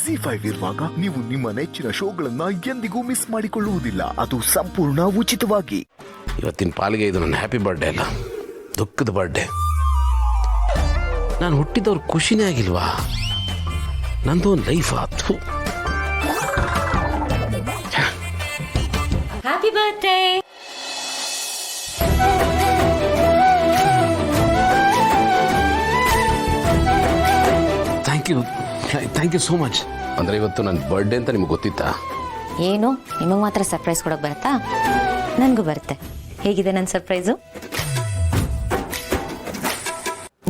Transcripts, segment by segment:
ZEE5 ಇರುವಾಗ ನೀವು ನಿಮ್ಮ ನೆಚ್ಚಿನ ಶೋಗಳನ್ನ ಎಂದಿಗೂ ಮಿಸ್ ಮಾಡಿಕೊಳ್ಳುವುದಿಲ್ಲ. ಅದು ಸಂಪೂರ್ಣ ಉಚಿತವಾಗಿ. ಇವತ್ತಿನ ಪಾಲಿಗೆ ಇದು ನನ್ನ ಹ್ಯಾಪಿ ಬರ್ಡೇ ಅಲ್ಲ, ದುಃಖದ ಬರ್ಡೇ. ನಾನು ಹುಟ್ಟಿದವ್ರ ಖುಷಿನೇ ಆಗಿಲ್ವಾ? ನಂದು ಒಂದು ಲೈಫ್ ಆತು. Happy birthday. Thank you so much. ಅಂದರೆ ಇವತ್ತು ನನ್ನ ಬರ್ಡೇ ಅಂತ ನಿಮ್ಗೆ ಗೊತ್ತಿತ್ತಾ? ಏನು ನಿಮಗೆ ಮಾತ್ರ ಸರ್ಪ್ರೈಸ್ ಕೊಡೋಕೆ ಬರುತ್ತಾ? ನನಗೂ ಬರುತ್ತೆ. ಹೇಗಿದೆ ನನ್ನ ಸರ್ಪ್ರೈಸು?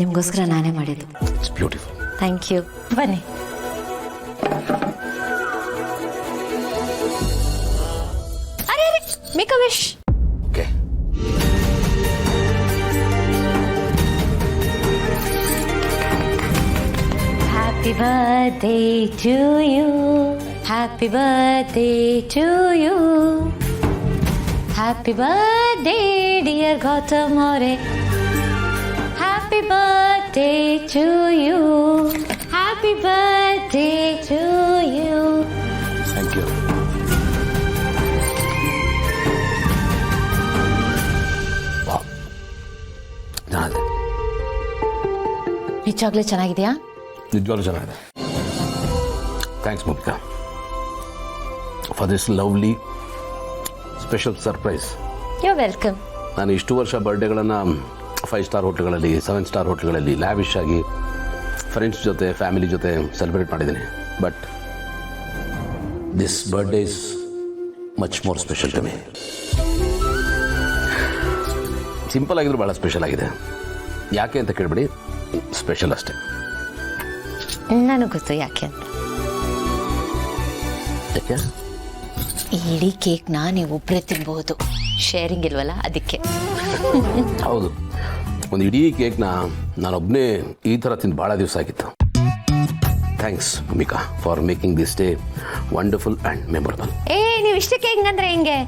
ನಿಮಗೋಸ್ಕರ ನಾನೇ ಮಾಡಿದ್ದು. It's beautiful. Thank you. ಬನ್ನಿ. ಅರೆ make a wish. Okay. Happy birthday to you. Happy birthday to you. Happy birthday dear Gautam Aure. Happy birthday to you. Happy birthday to you. Thank you. ಚೆನ್ನಾಗಿದೆ. ನಿಜವಾಗ್ಲೂ ಚೆನ್ನಾಗಿದೆಯಾ? ನಿಜವಾಗ್ಲೂ ಚೆನ್ನಾಗಿದೆ. Thanks Mukta for this lovely special surprise. You welcome. ನಾನು ಇಷ್ಟು ವರ್ಷ ಬರ್ಡೇಗಳನ್ನು 5 star ಹೋಟ್ಲ್ಗಳಲ್ಲಿ, 7 ಸ್ಟಾರ್ ಹೋಟ್ಲ್ಗಳಲ್ಲಿ ಲ್ಯಾವಿಶ್ ಆಗಿ ಫ್ರೆಂಡ್ಸ್ ಜೊತೆ, ಫ್ಯಾಮಿಲಿ ಜೊತೆ ಸೆಲೆಬ್ರೇಟ್ ಮಾಡಿದ್ದೀನಿ. But this birthday is much more special to me. Simple ಆಗಿದ್ರು ಭಾಳ ಸ್ಪೆಷಲ್ ಆಗಿದೆ. ಯಾಕೆ ಅಂತ ಕೇಳಬೇಡಿ, ಸ್ಪೆಷಲ್ ಅಷ್ಟೇ. ನನಗೆ ಗೊತ್ತು ಯಾಕೆ ಅಂತ. ಯಾಕೆ? ಇಡೀ ಕೇಕ್ನ ನೀವು ಒಬ್ಬರೇ ತಿನ್ಬಹುದು, ಶೇರಿಂಗ್ ಇಲ್ವಲ್ಲ, ಅದಕ್ಕೆ. ಹೌದು, ಒಂದು ಇಡೀ ಕೇಕ್ನ ನಾನೊಬ್ಬನೇ ಈ ಥರ ತಿಂದು ಭಾಳ ದಿವಸ ಆಗಿತ್ತು. Thanks Bhoomika for making this day wonderful and memorable. ನೀವು ಇಷ್ಟಕ್ಕೆ ಹೆಂಗಂದ್ರೆ ಹಿಂಗೆ?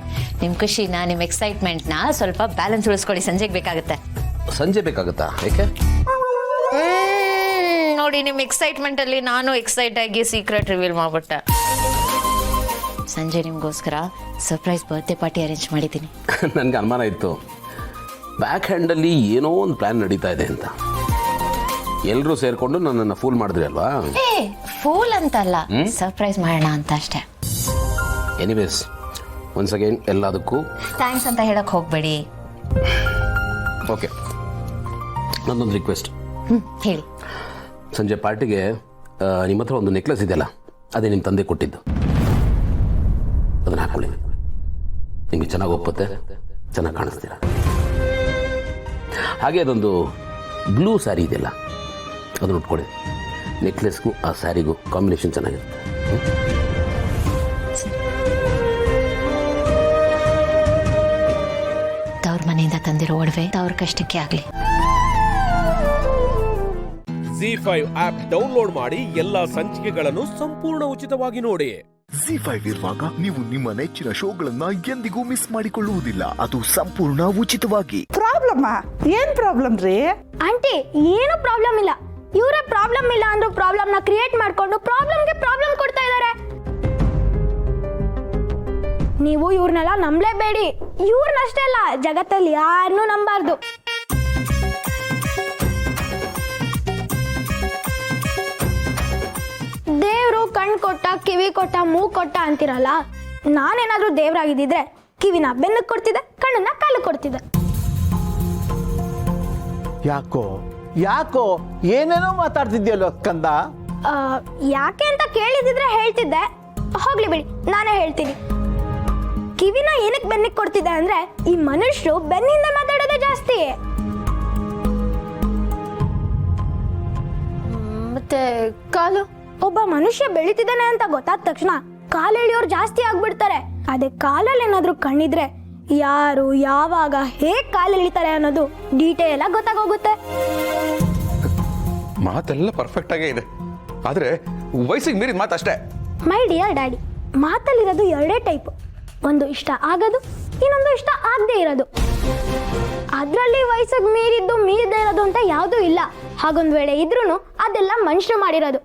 ನಿಮ್ಮ ಖುಷಿನ, ನಿಮ್ಮ ಎಕ್ಸೈಟ್ಮೆಂಟ್ನ ಸ್ವಲ್ಪ ಬ್ಯಾಲೆನ್ಸ್ ಉಳಿಸ್ಕೊಳ್ಳಿ. ಸಂಜೆಗೆ ಬೇಕಾಗುತ್ತೆ. ಸಂಜೆ ಬೇಕಾಗುತ್ತಾ? ಯಾಕೆ? ನೋಡಿ, ನಿಮ್ಮ ಎಕ್ಸೈಟ್ಮೆಂಟ್ ಅಲ್ಲಿ ನಾನು ಎಕ್ಸೈಟ್ ಆಗಿ ಸೀಕ್ರೆಟ್ ರಿವೀಲ್ ಮಾಡ್ಬಿಟ್ಟೆ. ಸಂಜೆ ನಿಮಗೋಸ್ಕರ ಸರ್ಪ್ರೈಸ್ ಬರ್ತ್ಡೇ ಪಾರ್ಟಿ ಅರೇಂಜ್ ಮಾಡಿದ್ದೀನಿ. ನನಗೆ ಅನುಮಾನ ಇತ್ತು, ಬ್ಯಾಕ್ ಹ್ಯಾಂಡಲ್ಲಿ ಏನೋ ಒಂದು ಪ್ಲ್ಯಾನ್ ನಡೀತಾ ಇದೆ ಅಂತ. ಎಲ್ಲರೂ ಸೇರಿಕೊಂಡು ನನ್ನನ್ನು ಫೂಲ್ ಮಾಡಿದ್ರಿ ಅಲ್ವಾ? ಫೂಲ್ ಅಂತಲ್ಲ, ಸರ್ಪ್ರೈಸ್ ಮಾಡೋಣ ಅಂತ ಅಷ್ಟೇ. ಎನಿವೇಸ್, ಒನ್ಸ್ ಅಗೇನ್ ಎಲ್ಲದಕ್ಕೂ ಥ್ಯಾಂಕ್ಸ್ ಅಂತ ಹೇಳಕ್ ಹೋಗ್ಬೇಡಿ. ಓಕೆ, ನನ್ನೊಂದು ರಿಕ್ವೆಸ್ಟ್. ಹೇಳಿ. ಸಂಜೆ ಪಾರ್ಟಿಗೆ ನಿಮ್ಮ ಹತ್ರ ಒಂದು ನೆಕ್ಲೆಸ್ ಇದೆಯಲ್ಲ, ಅದೇ ನಿಮ್ಮ ತಂದೆ ಕೊಟ್ಟಿದ್ದು. ಅದನ್ನು ಹಾಕೊಳ್ಳಿ, ನಿಮಗೆ ಚೆನ್ನಾಗಿ ಒಪ್ಪುತ್ತೆ, ಚೆನ್ನಾಗಿ ಕಾಣಿಸ್ತೀರ. ಹಾಗೆ ಅದೊಂದು ಬ್ಲೂ ಸ್ಯಾರಿ ಇದೆಯಲ್ಲ, ಅದನ್ನು ಉಟ್ಕೊಳ್ಳಿ. ನೆಕ್ಲೆಸ್ಗೂ ಆ ಸ್ಯಾರಿಗೂ ಕಾಂಬಿನೇಷನ್ ಚೆನ್ನಾಗಿರುತ್ತೆ. ತವ್ರ ಮನೆಯಿಂದ ತಂದಿರೋ ಒಡವೆ ತವ್ರ ಕಷ್ಟಕ್ಕೆ ಆಗಲಿ. ZEE5 ಆಪ್ ಡೌನ್ಲೋಡ್ ಮಾಡಿ ಎಲ್ಲಾ ಸಂಚಿಕೆಗಳನ್ನು ಸಂಪೂರ್ಣ ಉಚಿತವಾಗಿ ನೋಡಿ. ZEE5 ಇರುವಾಗ ನೀವು ನಿಮ್ಮ ನೆಚ್ಚಿನ ಶೋಗಳನ್ನ ಎಂದಿಗೂ ಮಿಸ್ ಮಾಡಿಕೊಳ್ಳುವುದಿಲ್ಲ. ಅದು ಸಂಪೂರ್ಣ ಉಚಿತವಾಗಿ. ಏನ್ ಪ್ರಾಬ್ಲಮ್ ರೀ? ಆಂಟಿ, ಏನು ಪ್ರಾಬ್ಲಮ್ ಇಲ್ಲ. ಇವರೇ ಪ್ರಾಬ್ಲಮ್ ಇಲ್ಲ ಅಂದ್ರೂ ಪ್ರಾಬ್ಲಮ್ ನ ಕ್ರಿಯೇಟ್ ಮಾಡ್ಕೊಂಡು ಪ್ರಾಬ್ಲಮ್ಗೆ ಪ್ರಾಬ್ಲಮ್ ಕೊಡ್ತಾ ಇದ್ದಾರೆ. ನೀವು ಇವ್ರನ್ನೆಲ್ಲ ನಂಬಲೇಬೇಡಿ. ಇವ್ರನ್ನಷ್ಟೇ ಅಲ್ಲ, ಜಗತ್ತಲ್ಲಿ ಯಾರನ್ನೂ ನಂಬಾರ್ದು. ದೇವ್ರು ಕಣ್ ಕೊಟ್ಟ, ಕಿವಿ ಕೊಟ್ಟ, ಮೂಗ್ ಕೊಟ್ಟ ಅಂತಿರಲ್ಲ. ನಾನೇನಾದ್ರೂ ದೇವ್ರಾಗಿದ್ದಿದ್ರೆ ಕಿವಿನ ಬೆನ್ನಕ್ಕೆ ಕೊಡ್ತಿದ್ದೆ, ಕಣ್ಣನ್ನ ಕಾಲು ಕೊಡ್ತಿದ್ದೆ. ಯಾಕೋ ಏನೇನೋ ಮಾತಾಡ್ತಿದ್ಯಲ್ಲೋ ಕಂದ. ಯಾಕೆ ಅಂತ ಕೇಳಿದಿದ್ರೆ ಹೇಳ್ತಿದ್ದೆ. ಹೋಗ್ಲಿ ಬಿಡಿ, ನಾನೇ ಹೇಳ್ತೀನಿ. ಕಿವಿನ ಏನಕ್ಕೆ ಬೆನ್ನಿಗೆ ಕೊಡ್ತಿದ್ದೆ ಅಂದ್ರೆ, ಈ ಮನುಷ್ಯರು ಬೆನ್ನಿಂದ ಮಾತಾಡೋದೇ ಜಾಸ್ತಿ. ಮತ್ತೆ ಕಾಲು, ಒಬ್ಬ ಮನುಷ್ಯ ಬೆಳಿತಿದ್ದಾನೆ ಅಂತ ಗೊತ್ತಾದ ತಕ್ಷಣ ಕಾಲೆಳೆಯೋರು ಜಾಸ್ತಿ ಆಗ್ಬಿಡ್ತಾರೆ. ಅದೇ ಕಾಲಲ್ಲಿ ಏನಾದ್ರೂ ಕಣ್ಣಿದ್ರೆ ಯಾರು, ಯಾವಾಗ, ಹೇಗ್ ಕಾಲೆಳಿತಾರೆ ಅನ್ನೋದು ಡೀಟೇಲ್ ಆಗಿ ಗೊತ್ತಾಗೋಗುತ್ತೆ. ಮಾತೆಲ್ಲ ಪರ್ಫೆಕ್ಟ್ ಆಗೇ ಇದೆ, ಆದ್ರೆ ವಯಸ್ಸಿಗೆ ಮೀರಿದ ಮಾತು ಅಷ್ಟೇ. ಮೈ ಡಿಯರ್ ಡ್ಯಾಡಿ, ಮಾತಲ್ಲಿರೋದು ಎರಡೇ ಟೈಪ್. ಒಂದು ಇಷ್ಟ ಆಗೋದು, ಇನ್ನೊಂದು ಇಷ್ಟ ಆಗದೆ ಇರೋದು. ಅದರಲ್ಲಿ ವಯಸ್ಸಿಗೆ ಮೀರಿದ್ದು ಮೀರದೇ ಇರೋದು ಅಂತ ಯಾವುದೂ ಇಲ್ಲ. ಹಾಗೊಂದು ವೇಳೆ ಇದ್ರೂ ಅದೆಲ್ಲ ಮನುಷ್ಯರು ಮಾಡಿರೋದು.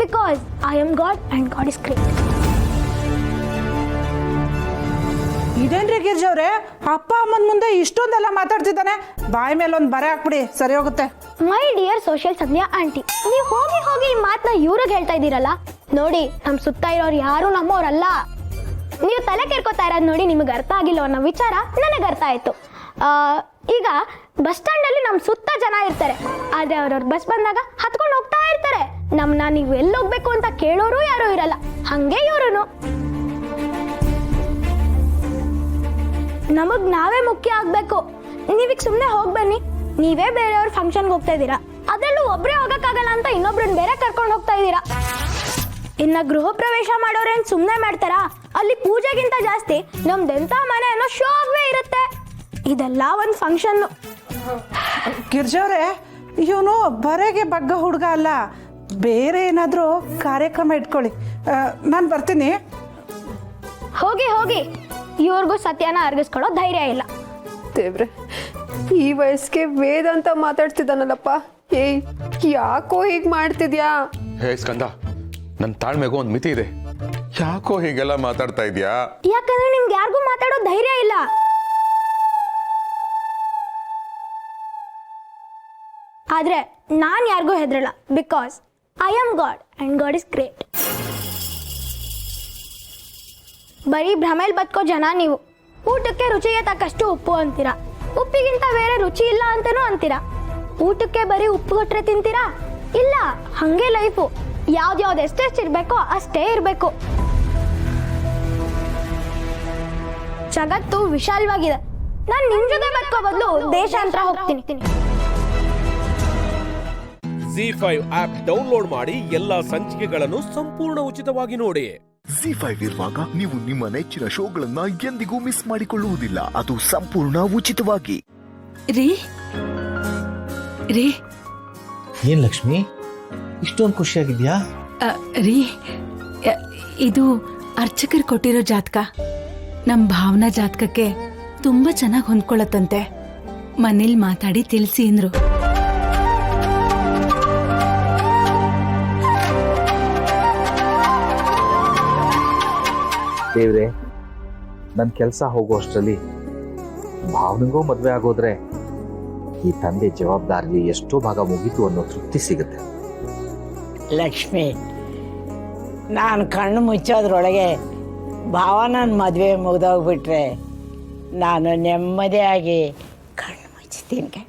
Because I am God and God is great. ಇದೇನ್ರಿ ಗಿರ್ಜವ್ರೆ, ಅಪ್ಪ ಅಮ್ಮನ ಮುಂದೆ ಇಷ್ಟೊಂದೆಲ್ಲ ಮಾತಾಡ್ತಿದ್ದಾನೆ. ಬಾಯಿ ಮೇಲೆ ಒಂದು ಬರೆ ಹಾಕ್ಬಿಡಿ, ಸರಿ ಹೋಗುತ್ತೆ. My dear social Sandhya aunty, ನೀವು ಹೋಗಿ ಹೋಗಿ ಈ ಮಾತನ್ನ ಇವ್ರಿಗೆ ಹೇಳ್ತಾ ಇದ್ದೀರಲ್ಲ. ನೋಡಿ, ನಮ್ಮ ಸುತ್ತ ಇರೋರು ಯಾರು ನಮ್ಮವ್ರಲ್ಲ. ನೀವು ತಲೆ ಕೆರ್ಕೋತಾ ಇರೋದು ನೋಡಿ ನಿಮಗೆ ಅರ್ಥ ಆಗಿಲ್ಲ ಅನ್ನೋ ವಿಚಾರ ನನಗೆ ಅರ್ಥ ಆಯ್ತು. ಈಗ ಬಸ್ ಸ್ಟ್ಯಾಂಡಲ್ಲಿ ನಮ್ಮ ಸುತ್ತ ಜನ ಇರ್ತಾರೆ, ಆದರೆ ಅವ್ರವ್ರ ಬಸ್ ಬಂದಾಗ ಹತ್ಕೊಂಡು ಹೋಗ್ತಾ ಇರ್ತಾರೆ. ನಮ್ಮನ್ನ ನೀವು ಎಲ್ಲಿ ಹೋಗ್ಬೇಕು ಅಂತ ಕೇಳೋರು ಯಾರೂ ಇರಲ್ಲ. ಹಾಗೆ ಇವರು ನಮಗ್ ನಾವೇ ಮುಖ್ಯ ಆಗ್ಬೇಕು. ನೀವೀಗ ಸುಮ್ಮನೆ ಹೋಗಿ ಬನ್ನಿ, ನೀವೇ ಬೇರೆಯವ್ರ ಫಂಕ್ಷನ್ಗೆ ಹೋಗ್ತಾ ಇದ್ದೀರಾ, ಅದರಲ್ಲೂ ಒಬ್ಬರೇ ಹೋಗಕ್ಕಾಗಲ್ಲ ಅಂತ ಇನ್ನೊಬ್ರನ್ನ ಬೇರೆ ಕರ್ಕೊಂಡು ಹೋಗ್ತಾ ಇದ್ದೀರಾ. ಇನ್ನ ಗೃಹ ಪ್ರವೇಶ ಮಾಡೋರೇನು ಸುಮ್ಮನೆ ಮಾಡ್ತಾರಾ? ಅಲ್ಲಿ ಪೂಜೆಗಿಂತ ಜಾಸ್ತಿ ನಮ್ದೆಂತ ಮನೆ ಅನ್ನೋ ಶೋ ಆಗೇ ಇರುತ್ತೆ. ಇದೆಲ್ಲ ಒಂದು ಫಂಕ್ಷನ್ನು. ಗಿರ್ಜವ್ರೆ, ಇವನು ಬರೆಗೆ ಬಗ್ಗ ಹುಡುಗ ಅಲ್ಲ, ಬೇರೆ ಏನಾದರೂ ಕಾರ್ಯಕ್ರಮ ಇಟ್ಕೊಳ್ಳಿ. ನಾನು ಬರ್ತೀನಿ. ಹೋಗಿ ಹೋಗಿ, ಇವ್ರಿಗೂ ಸತ್ಯನ ಅರ್ಗಿಸ್ಕೊಳ್ಳೋ ಧೈರ್ಯ ಇಲ್ಲ. ದೇವ್ರೆ, ಈ ವಯಸ್ಸಿಗೆ ವೇದ ಅಂತ ಮಾತಾಡ್ತಿದ್ದಾನಲ್ಲಪ್ಪ. ಏಯ್, ಯಾಕೋ ಹೀಗೆ ಮಾಡ್ತಿದ್ಯಾ? ಹೇ ಸ್ಕಂದ, ನನ್ನ ತಾಳ್ಮೆಗೂ ಒಂದು ಮಿತಿ ಇದೆ. ಯಾಕೋ ಹೀಗೆಲ್ಲ ಮಾತಾಡ್ತಾ ಇದೀಯಾ? ಯಾಕಂದ್ರೆ ನಿಮ್ಗೆ ಯಾರಿಗೂ ಮಾತಾಡೋ ಧೈರ್ಯ ಇಲ್ಲ. ಆದ್ರೆ ನಾನು ಯಾರಿಗೂ ಹೆದರಲ್ಲ, because I am God and God is great. ಬರೀ ಭ್ರಮೇಲ್ ಬದುಕೋ ಜನ ನೀವು. ಊಟಕ್ಕೆ ರುಚಿಗೆ ತಕ್ಕಷ್ಟು ಉಪ್ಪು ಅಂತೀರಾ, ಉಪ್ಪಿಗಿಂತ ಬೇರೆ ರುಚಿ ಇಲ್ಲ ಅಂತನೂ ಅಂತೀರಾ. ಊಟಕ್ಕೆ ಬರೀ ಉಪ್ಪು ಕೊಟ್ರೆ ತಿಂತೀರಾ? ಇಲ್ಲ, ಹಂಗೆ ಲೈಫು. ಯಾವ್ದ್ಯಾವ್ದು ಎಷ್ಟೆಷ್ಟು ಇರಬೇಕೋ ಅಷ್ಟೇ ಇರಬೇಕು. ಜಗತ್ತು ವಿಶಾಲವಾಗಿದೆ. ನಾನು ನಿಮ್ ಜೊತೆ ಬದುಕೋ ಬದಲು ದೇಶಾಂತರ ಹೋಗ್ತೀನಿ. ZEE5 ಆಪ್ ಡೌನ್ಲೋಡ್ ಮಾಡಿ ಎಲ್ಲಾ ಸಂಚಿಕೆಗಳನ್ನು ಸಂಪೂರ್ಣ ಉಚಿತವಾಗಿ ನೋಡಿ. ZEE5 ಇರುವಾಗ ನೀವು ನಿಮ್ಮ ನೆಚ್ಚಿನ ಶೋಗಳನ್ನ ಎಂದಿಗೂ ಮಿಸ್ ಮಾಡಿಕೊಳ್ಳುವುದಿಲ್ಲ. ಅದು ಸಂಪೂರ್ಣ ಉಚಿತವಾಗಿ. ರೀ ಏನ್ ಲಕ್ಷ್ಮಿ, ಇಷ್ಟೊಂದು ಖುಷಿಯಾಗಿದ್ಯಾ? ರೀ, ಇದು ಅರ್ಚಕರು ಕೊಟ್ಟಿರೋ ಜಾತಕ. ನಮ್ಮ ಭಾವನಾ ಜಾತಕಕ್ಕೆ ತುಂಬಾ ಚೆನ್ನಾಗಿ ಹೊಂದ್ಕೊಳ್ಳತ್ತಂತೆ. ಮನೇಲಿ ಮಾತಾಡಿ ತಿಳಿಸಿ ಅಂದ್ರು. ದೇವ್ರೆ, ನನ್ನ ಕೆಲಸ ಹೋಗೋ ಅಷ್ಟರಲ್ಲಿ ಭಾವನಿಗೂ ಮದುವೆ ಆಗೋದ್ರೆ ಈ ತಂದೆ ಜವಾಬ್ದಾರಿ ಎಷ್ಟೋ ಭಾಗ ಮುಗೀತು ಅನ್ನೋ ತೃಪ್ತಿ ಸಿಗುತ್ತೆ. ಲಕ್ಷ್ಮಿ, ನಾನು ಕಣ್ಣು ಮುಚ್ಚೋದ್ರೊಳಗೆ ಭಾವನನ್ನ ಮದುವೆ ಮುಗ್ದೋಗ್ಬಿಟ್ರೆ ನಾನು ನೆಮ್ಮದಿಯಾಗಿ ಕಣ್ಣು ಮುಚ್ತೀನಿ ಕಣೆ.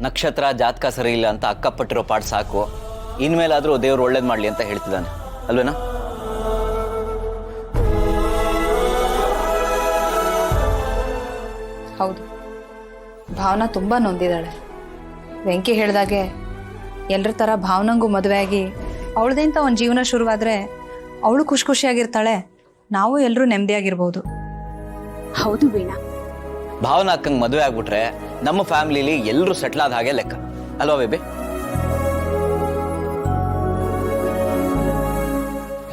ನಕ್ಷತ್ರ ಜಾತಕ ಸರಿ ಇಲ್ಲ ಅಂತ ಅಕ್ಕಪಟ್ಟಿರೋ ಪಾಠ ಸಾಕು. ಇನ್ಮೇಲಾದ್ರೂ ದೇವ್ರು ಒಳ್ಳೇದು ಮಾಡಲಿ ಅಂತ ಹೇಳ್ತಿದ್ದಾನೆ ಅಲ್ವೇನಾ? ಹೌದು, ಭಾವನಾ ತುಂಬ ನೊಂದಿದ್ದಾಳೆ. ವೆಂಕಿ ಹೇಳ್ದಾಗೆ ಎಲ್ಲರ ಥರ ಭಾವನಂಗೂ ಮದುವೆ ಆಗಿ ಅವಳದೇಂತ ಒಂದು ಜೀವನ ಶುರುವಾದರೆ ಅವಳು ಖುಷಿಯಾಗಿರ್ತಾಳೆ, ನಾವು ಎಲ್ಲರೂ ನೆಮ್ಮದಿಯಾಗಿರ್ಬೋದು. ಹೌದು ವೀಣಾ, ಭಾವನಾ ಅಕ್ಕಂಗೆ ಮದುವೆ ಆಗ್ಬಿಟ್ರೆ ನಮ್ಮ ಫ್ಯಾಮಿಲಿಲಿ ಎಲ್ಲರೂ ಸೆಟ್ಲ್ ಆದ ಹಾಗೆ ಲೆಕ್ಕ ಅಲ್ವಾ ಬೇಬಿ?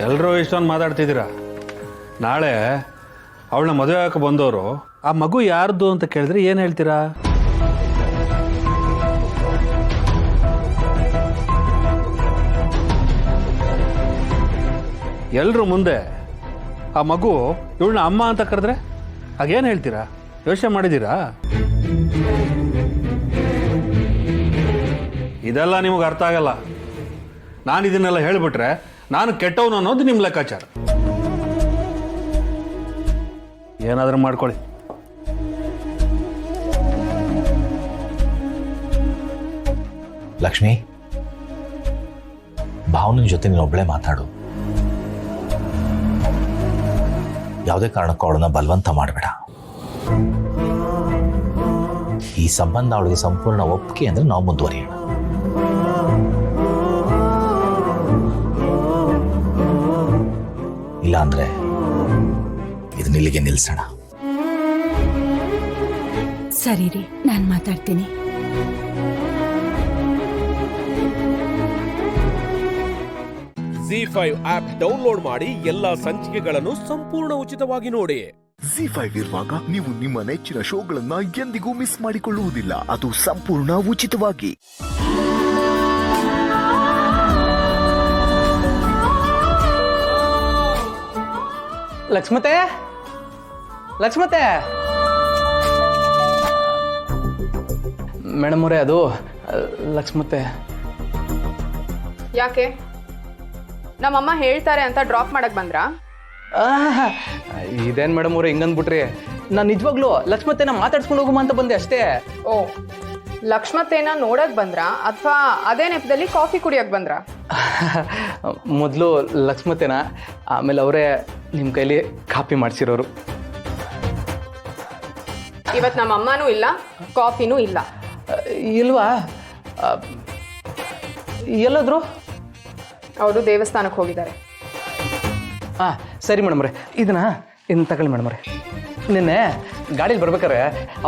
ಎಲ್ಲರೂ ಇಷ್ಟೊಂದು ಮಾತಾಡ್ತಿದ್ದೀರಾ. ನಾಳೆ ಅವಳನ್ನ ಮದುವೆ ಆಗಕ್ಕೆ ಬಂದವರು ಆ ಮಗು ಯಾರ್ದು ಅಂತ ಕೇಳಿದ್ರೆ ಏನು ಹೇಳ್ತೀರಾ? ಎಲ್ಲರೂ ಮುಂದೆ ಆ ಮಗು ಇವಳನ್ನ ಅಮ್ಮ ಅಂತ ಕರೆದ್ರೆ ಹಾಗೇನು ಹೇಳ್ತೀರಾ? ಯೋಚನೆ ಮಾಡಿದ್ದೀರಾ? ಇದೆಲ್ಲ ನಿಮಗೆ ಅರ್ಥ ಆಗಲ್ಲ. ನಾನು ಇದನ್ನೆಲ್ಲ ಹೇಳಿಬಿಟ್ರೆ ನಾನು ಕೆಟ್ಟವನು ಅನ್ನೋದು ನಿಮ್ಮ ಲೆಕ್ಕಾಚಾರ. ಏನಾದರೂ ಮಾಡ್ಕೊಳ್ಳಿ. ಲಕ್ಷ್ಮಿ, ಭಾವನ ಜೊತೆ ನೀನು ಒಬ್ಬಳೇ ಮಾತಾಡು. ಯಾವುದೇ ಕಾರಣಕ್ಕೂ ಅವಳನ್ನ ಬಲವಂತ ಮಾಡಬೇಡ. ಈ ಸಂಬಂಧ ಅವಳಿಗೆ ಸಂಪೂರ್ಣ ಒಪ್ಪಿಗೆ ಅಂದ್ರೆ ನಾವು ಮುಂದುವರಿಯೋಣ. ಇಲ್ಲ ಅಂದ್ರೆ ಇದನ್ನ ಇಲ್ಲಿಗೆ ನಿಲ್ಸೋಣ. ಸರಿ ರೀ, ನಾನು ಮಾತಾಡ್ತೀನಿ. ZEE5 ಆಪ್ ಡೌನ್ಲೋಡ್ ಮಾಡಿ ಎಲ್ಲಾ ಸಂಚಿಕೆಗಳನ್ನು ಸಂಪೂರ್ಣ ಉಚಿತವಾಗಿ ನೋಡಿ. ZEE5 ಇರುವಾಗ ನೀವು ನಿಮ್ಮ ನೆಚ್ಚಿನ ಶೋಗಳನ್ನ ಎಂದಿಗೂ ಮಿಸ್ ಮಾಡಿಕೊಳ್ಳುವುದಿಲ್ಲ. ಅದು ಸಂಪೂರ್ಣ ಉಚಿತವಾಗಿ. ಲಕ್ಷ್ಮತೆ, ಲಕ್ಷ್ಮತೆ ಮೇಡಮ್ ಅವರೇ, ಅದು ಲಕ್ಷ್ಮತೆ. ಯಾಕೆ ನಮ್ಮಮ್ಮ ಹೇಳ್ತಾರೆ ಅಂತ ಡ್ರಾಪ್ ಮಾಡಕ್ ಬಂದ್ರಾ? ಇದೇನು ಮೇಡಮ್ ಅವರೇ ಹಿಂಗಂದ್ಬಿಟ್ರಿ? ನಾನು ನಿಜವಾಗ್ಲೂ ಲಕ್ಷ್ಮತೆನ ಮಾತಾಡ್ಸ್ಕೊಂಡು ಹೋಗುಮ ಅಂತ ಬಂದೆ ಅಷ್ಟೇ. ಓ, ಲಕ್ಷ್ಮತೆನ ನೋಡಕ್ ಬಂದ್ರಾ ಅಥವಾ ಅದೇ ನೆಪದಲ್ಲಿ ಕಾಫಿ ಕುಡಿಯಕ್ ಬಂದ್ರಾ? ಮೊದಲು ಲಕ್ಷ್ಮತೆನ, ಆಮೇಲೆ ಅವರೇ ನಿಮ್ಮ ಕೈಲಿ ಕಾಪಿ ಮಾಡಿಸಿರೋರು. ಇವತ್ತು ನಮ್ಮ ಅಮ್ಮನೂ ಇಲ್ಲ, ಕಾಫಿನೂ ಇಲ್ಲ. ಇಲ್ವಾ? ಎಲ್ಲೋದ್ರು? ಅವರು ದೇವಸ್ಥಾನಕ್ಕೆ ಹೋಗಿದ್ದಾರೆ. ಹಾಂ ಸರಿ ಮೇಡಮ್ ಅವರೇ, ಇದನ್ನ ತಗೊಳ್ಳಿ ಮೇಡಮ್ ಅವರೇ. ನಿನ್ನೆ ಗಾಡೀಲಿ ಬರ್ಬೇಕಾರೆ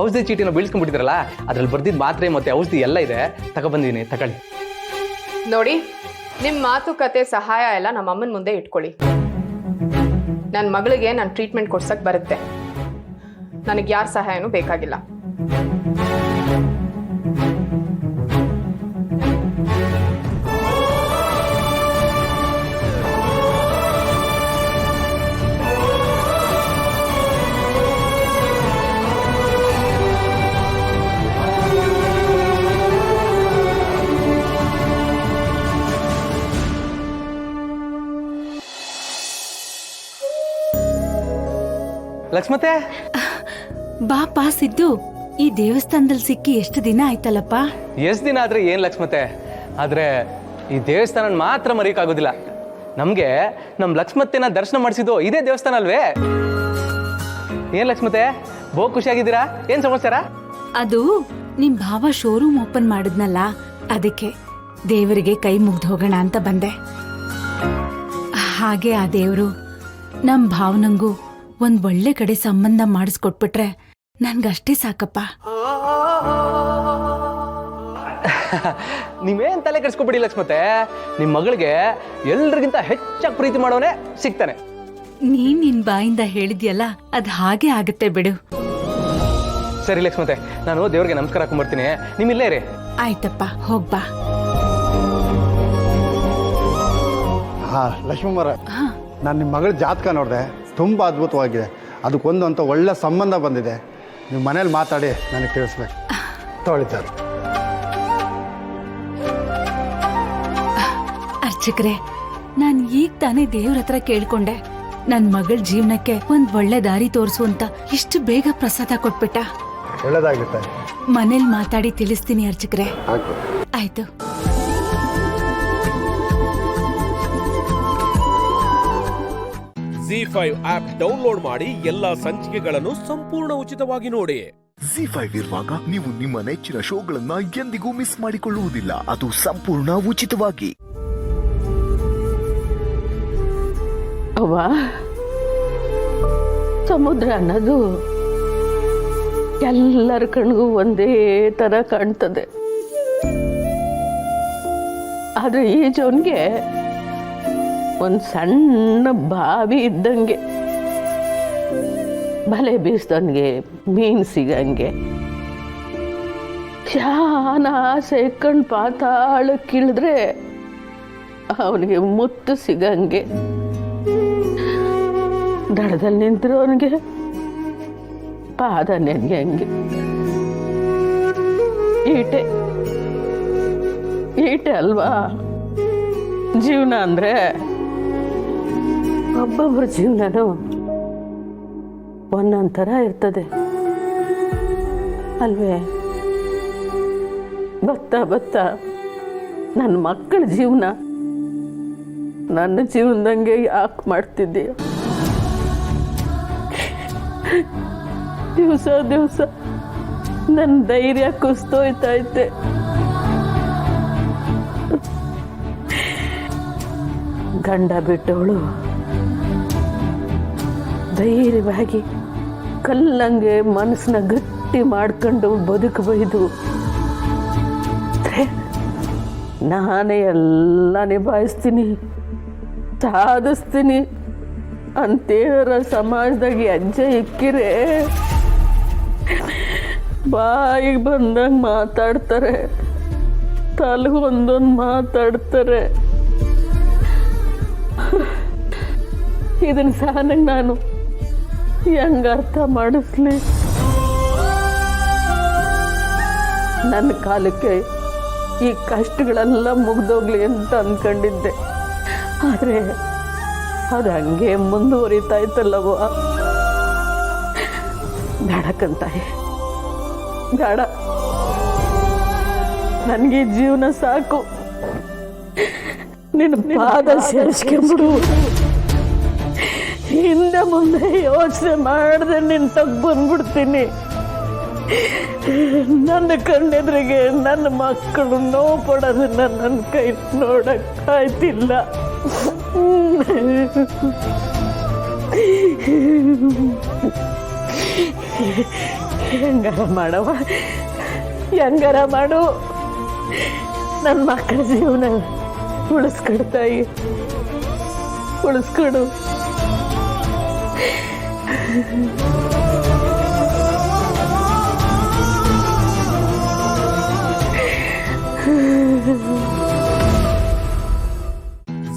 ಔಷಧಿ ಚೀಟಿನ ಬೀಳ್ಸ್ಕೊಂಡ್ಬಿಟ್ಟಿದ್ರಲ್ಲ, ಅದ್ರಲ್ಲಿ ಬರ್ದಿದ್ದು ಮಾತ್ರೆ ಮತ್ತು ಔಷಧಿ ಎಲ್ಲ ಇದೆ, ತಗೊಬಂದಿದ್ದೀನಿ, ತಗೊಳ್ಳಿ. ನೋಡಿ, ನಿಮ್ಮ ಮಾತುಕತೆ ಸಹಾಯ ಎಲ್ಲ ನಮ್ಮ ಅಮ್ಮನ ಮುಂದೆ ಇಟ್ಕೊಳ್ಳಿ. ನನ್ನ ಮಗಳಿಗೆ ನಾನು ಟ್ರೀಟ್ಮೆಂಟ್ ಕೊಡ್ಸಕ್ಕೆ ಬರುತ್ತೆ. ನನಗೆ ಯಾರ ಸಹಾಯನೂ ಬೇಕಾಗಿಲ್ಲ. ಲಕ್ಷ್ಮತೆ, ಬಾಪಾ ಸಿದ್ದು, ಈ ದೇವಸ್ಥಾನದಲ್ಲಿ ಸಿಕ್ಕಿ ಎಷ್ಟು ದಿನ ಆಯ್ತಲ್ಲಪ್ಪ? ಎಷ್ಟು ದಿನ ಆದ್ರೆ ಏನ್ ಲಕ್ಷ್ಮತೆ, ಆದ್ರೆ ಈ ದೇವಸ್ಥಾನ ಮಾತ್ರ ಮರೆಯಕ್ಕಾಗೋದಿಲ್ಲ. ನಮ್ಗೆ ನಮ್ ಲಕ್ಷ್ಮತೆನ ದರ್ಶನ ಮಾಡಿಸಿದ್ದು ಇದೇ ದೇವಸ್ಥಾನ ಅಲ್ವೇ? ಏನ್ ಲಕ್ಷ್ಮತೆ, ಬಹು ಖುಷಿಯಾಗಿದ್ದೀರಾ? ಏನ್ ಸಮಾಚಾರ? ಅದು ನಿಮ್ ಭಾವ ಶೋರೂಮ್ ಓಪನ್ ಮಾಡಿದ್ನಲ್ಲ, ಅದಕ್ಕೆ ದೇವರಿಗೆ ಕೈ ಮುಗ್ದು ಹೋಗೋಣ ಅಂತ ಬಂದೆ. ಹಾಗೆ ಆ ದೇವರು ನಮ್ ಭಾವನಂಗೂ ಒಂದ್ ಒಳ್ಳೆ ಕಡೆ ಸಂಬಂಧ ಮಾಡಿಸ್ಕೊಟ್ಬಿಟ್ರೆ ನನ್ಗಷ್ಟೇ ಸಾಕಪ್ಪ. ನೀವೇನ್ ತಲೆ ಕೆಡಿಸ್ಕೊಬಿಡಿ ಲಕ್ಷ್ಮತೆ, ನಿಮ್ ಮಗಳಿಗೆ ಎಲ್ರಿಗಿಂತ ಹೆಚ್ಚಾಗಿ ಪ್ರೀತಿ ಮಾಡೋನೆ ಸಿಗ್ತಾನೆ. ನೀನ್ ನಿನ್ ಬಾಯಿಂದ ಹೇಳಿದ್ಯಲ್ಲ, ಅದ್ ಹಾಗೆ ಆಗತ್ತೆ ಬಿಡು. ಸರಿ ಲಕ್ಷ್ಮತೆ, ನಾನು ದೇವ್ರಿಗೆ ನಮಸ್ಕಾರ ಹಾಕೊಂಡ್ಬರ್ತೀನಿ, ನಿಮ್ ಇಲ್ಲೇ ಇರಿ. ಆಯ್ತಪ್ಪ, ಹೋಗ್ಬಾ. ಹಾ ಲಕ್ಷ್ಮಮ್ಮರ, ನಾನು ನಿಮ್ಮ ಮಗಳ ಜಾತಕ ನೋಡಿದೆ, ತುಂಬ ಅದ್ಭುತವಾಗಿದೆ. ಅದಕ್ಕೊಂದು ಅಂತ ಒಳ್ಳೆ ಸಂಬಂಧ ಬಂದಿದೆ. ನೀವು ಮನೇಲಿ ಮಾತಾಡಿ ನನಗೆ ತಿಳಿಸ್ಬೇಕು. ತೊಳಿತಾರೆ ಅರ್ಚಕ್ರೆ, ನಾನ್ ಈಗ ತಾನೇ ದೇವ್ರ ಹತ್ರ ಕೇಳ್ಕೊಂಡೆ, ನನ್ ಮಗಳ ಜೀವನಕ್ಕೆ ಒಂದ್ ಒಳ್ಳೆ ದಾರಿ ತೋರಿಸು ಅಂತ. ಇಷ್ಟು ಬೇಗ ಪ್ರಸಾದ ಕೊಟ್ಬಿಟ್ಟ. ಒಳ್ಳೇದಾಗುತ್ತೆ. ಮನೇಲಿ ಮಾತಾಡಿ ತಿಳಿಸ್ತೀನಿ ಅರ್ಚಕ್ರೆ. ಆಯ್ತು. ZEE5 ಆಪ್ ಡೌನ್ಲೋಡ್ ಮಾಡಿ ಎಲ್ಲಾ ಸಂಚಿಕೆಗಳನ್ನು ಸಂಪೂರ್ಣ ಉಚಿತವಾಗಿ ನೋಡಿ. ZEE5 ಇರುವಾಗ ನೀವು ನಿಮ್ಮ ನೆಚ್ಚಿನ ಶೋಗಳನ್ನ ಎಂದಿಗೂ ಮಿಸ್ ಮಾಡಿಕೊಳ್ಳುವುದಿಲ್ಲ. ಅದು ಸಂಪೂರ್ಣ ಉಚಿತವಾಗಿ. ಅವ್ವ, ಸಮುದ್ರ ಅನ್ನೋದು ಎಲ್ಲರ ಕಣ್ಗೂ ಒಂದೇ ತರ ಕಾಣ್ತದೆ. ಆದ್ರೆ ಈ ಜೋನ್ಗೆ ಒಂದು ಸಣ್ಣ ಬಾವಿ ಇದ್ದಂಗೆ, ಬಲೆ ಬೀಸ್ದವನಿಗೆ ಮೀನು ಸಿಗಂಗೆ, ಶಾನ ಆಸೆ ಕಣ್ ಪಾತಾಳಕ್ಕಿಳಿದ್ರೆ ಅವನಿಗೆ ಮುತ್ತು ಸಿಗಂಗೆ, ದಡದಲ್ಲಿ ನಿಂತಿರೋನಿಗೆ ಪಾದ ನೆನೆಯಂಗೆ. ಈಟೆ ಅಲ್ವಾ ಜೀವನ ಅಂದ್ರೆ? ಒಬ್ಬೊಬ್ಬರ ಜೀವನನೂ ಒಂದೊಂದು ಥರ ಇರ್ತದೆ ಅಲ್ವೇ? ಬತ್ತಾ ನನ್ನ ಮಕ್ಕಳ ಜೀವನ ನನ್ನ ಜೀವನದಂಗೆ ಯಾಕೆ ಮಾಡ್ತಿದ್ದೀಯ? ದಿವಸ ನನ್ನ ಧೈರ್ಯ ಕುಸ್ತೋಯ್ತೈತೆ. ಗಂಡ ಬಿಟ್ಟವಳು ಧೈರ್ಯವಾಗಿ ಕಲ್ಲಂಗೆ ಮನಸ್ಸನ್ನ ಗಟ್ಟಿ ಮಾಡ್ಕೊಂಡು ಬದುಕಬಹುದು. ನಾನೇ ಎಲ್ಲ ನಿಭಾಯಿಸ್ತೀನಿ, ಸಾಧಿಸ್ತೀನಿ ಅಂತೇಳರ ಸಮಾಜದಾಗ ಹೆಜ್ಜೆ ಇಕ್ಕಿರೆ ಬಾಯಿಗೆ ಬಂದಂಗೆ ಮಾತಾಡ್ತಾರೆ, ತಲೆಗೊಂದೊಂದು ಮಾತಾಡ್ತಾರೆ. ಇದನ್ನ ಸಹನಂಗೆ ನಾನು ಹೆಂಗ ಅರ್ಥ ಮಾಡಿಸ್ಲಿ? ನನ್ನ ಕಾಲಕ್ಕೆ ಈ ಕಷ್ಟಗಳೆಲ್ಲ ಮುಗ್ದೋಗ್ಲಿ ಅಂತ ಅಂದ್ಕೊಂಡಿದ್ದೆ. ಆದರೆ ಅದು ಹಂಗೆ ಮುಂದುವರಿತಾ ಇತ್ತಲ್ಲವ. ಬೇಡಕ್ಕಂತಾಯಿ, ಬೇಡ, ನನಗೆ ಜೀವನ ಸಾಕು. ನಿನ್ನ ಪಾದ ಸೇರಿಸ್ಕೊಂಬಿಡು. ಹಿಂದೆ ಮುಂದೆ ಯೋಚನೆ ಮಾಡಿದ್ರೆ ನಿನ್ನ ತಗ್ ಬಂದ್ಬಿಡ್ತೀನಿ. ನನ್ನ ಕಣ್ಣೆದ್ರಿಗೆ ನನ್ನ ಮಕ್ಕಳು ನೋವು ಪಡೋದನ್ನ ನನ್ನ ಕೈ ನೋಡಕ್ಕಾಯ್ತಿಲ್ಲ. ಹೆಂಗಾರ ಮಾಡವ, ಹೆಂಗಾರ ಮಾಡು, ನನ್ನ ಮಕ್ಕಳ ಜೀವನ ಉಳಿಸ್ಕೊಡ್ತಾಯಿ, ಉಳಿಸ್ಕೊಡು.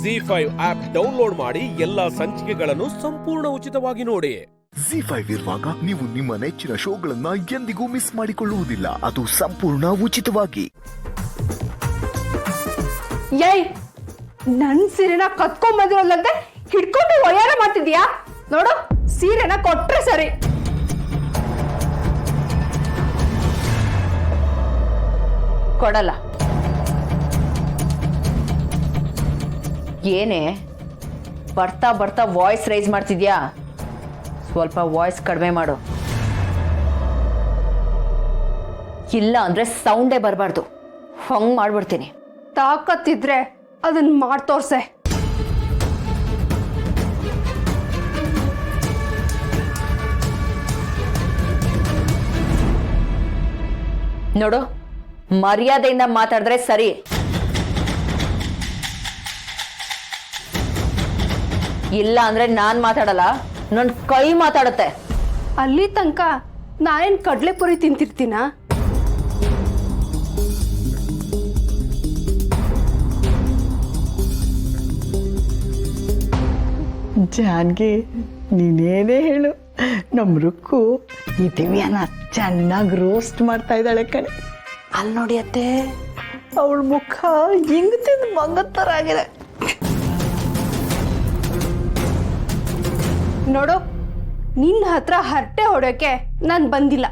ZEE5 ಆಪ್ ಡೌನ್ಲೋಡ್ ಮಾಡಿ ಎಲ್ಲಾ ಸಂಚಿಕೆಗಳನ್ನು ಸಂಪೂರ್ಣ ಉಚಿತವಾಗಿ ನೋಡಿ. ZEE5 ಇರುವಾಗ ನೀವು ನಿಮ್ಮ ನೆಚ್ಚಿನ ಶೋಗಳನ್ನ ಎಂದಿಗೂ ಮಿಸ್ ಮಾಡಿಕೊಳ್ಳುವುದಿಲ್ಲ. ಅದು ಸಂಪೂರ್ಣ ಉಚಿತವಾಗಿ. ಏಯ್, ನನ್ ಸೀರೆನ ಕತ್ಕೊಂಡ್ ಬಂದಿರೋಲ್ಲಂತೆ ಹಿಡ್ಕೊಂಡು ಒಯ್ಯಾರ ಮಾಡ್ತಿದ್ಯಾ? ನೋಡು, ಸೀರೆನ ಕೊಟ್ರೆ ಸರಿ. ಕೊಡಲ್ಲ. ಏನೇ ಬರ್ತಾ ಬರ್ತಾ ವಾಯ್ಸ್ ರೈಸ್ ಮಾಡ್ತಿದ್ಯಾ? ಸ್ವಲ್ಪ ವಾಯ್ಸ್ ಕಡಿಮೆ ಮಾಡು, ಇಲ್ಲ ಅಂದ್ರೆ ಸೌಂಡೇ ಬರಬಾರ್ದು. ಹಂಗ್ ಮಾಡ್ಬಿಡ್ತೀನಿ. ತಾಕತ್ತಿದ್ರೆ ಅದನ್ನ ಮಾಡ್ತೋರ್ಸೆ. ನೋಡು, ಮರ್ಯಾದೆಯಿಂದ ಮಾತಾಡಿದ್ರೆ ಸರಿ. ಇಲ್ಲ ಅಂದ್ರೆ ನಾನ್ ಮಾತಾಡಲ್ಲ, ನನ್ ಕೈ ಮಾತಾಡುತ್ತೆ. ಅಲ್ಲಿ ತನಕ ನಾನೇನ್ ಕಡ್ಲೆಪುರಿ ತಿಂತಿರ್ತೀನ? ಜಾನ್ಗಿ, ನೀನೇನೇ ಹೇಳು, ನಮ್ಮ ರುಕ್ಕು ಈ ದಿವ್ಯಾನ ಚೆನ್ನಾಗಿ ರೋಸ್ಟ್ ಮಾಡ್ತಾ ಇದ್ದಾಳೆ ಕಣೆ. ಅಲ್ಲಿ ನೋಡಿ ಅತ್ತೆ, ಅವಳ ಮುಖ ಹಿಂಗ್ ತಿಂದು ಮಂಗದ ಥರ ಆಗಿದೆ. ನೋಡು, ನಿನ್ನ ಹತ್ರ ಹರಟೆ ಹೊಡೋಕೆ ನಾನು ಬಂದಿಲ್ಲ.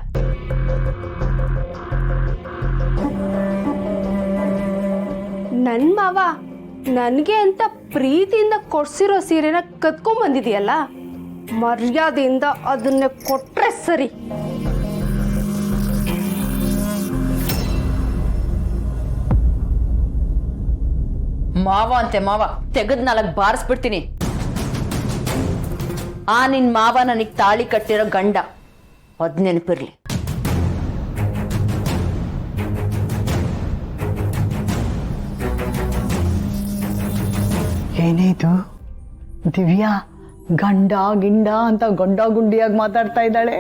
ನನ್ ಮಾವ ನನಗೆ ಅಂತ ಪ್ರೀತಿಯಿಂದ ಕೊಡ್ಸಿರೋ ಸೀರೆನ ಕತ್ಕೊಂಡ್ ಬಂದಿದೆಯಲ್ಲ, ಮರ್ಯಾದೆಯಿಂದ ಅದನ್ನೇ ಕೊಟ್ರೆ ಸರಿ. ಮಾವ ಅಂತೆ ಮಾವ, ತೆಗೆದ್ 4 ಬಾರಿಸ್ಬಿಡ್ತೀನಿ. ಆ ನಿನ್ ಮಾವ ನನಗ್ ತಾಳಿ ಕಟ್ಟಿರೋ ಗಂಡ, ಅದ್ ನೆನಪಿರ್ಲಿ. ಏನೇದು ದಿವ್ಯಾ ಗಂಡ ಗಿಂಡ ಅಂತ ಗಂಡ ಗುಂಡಿಯಾಗಿ ಮಾತಾಡ್ತಾ ಇದ್ದಾಳೆ.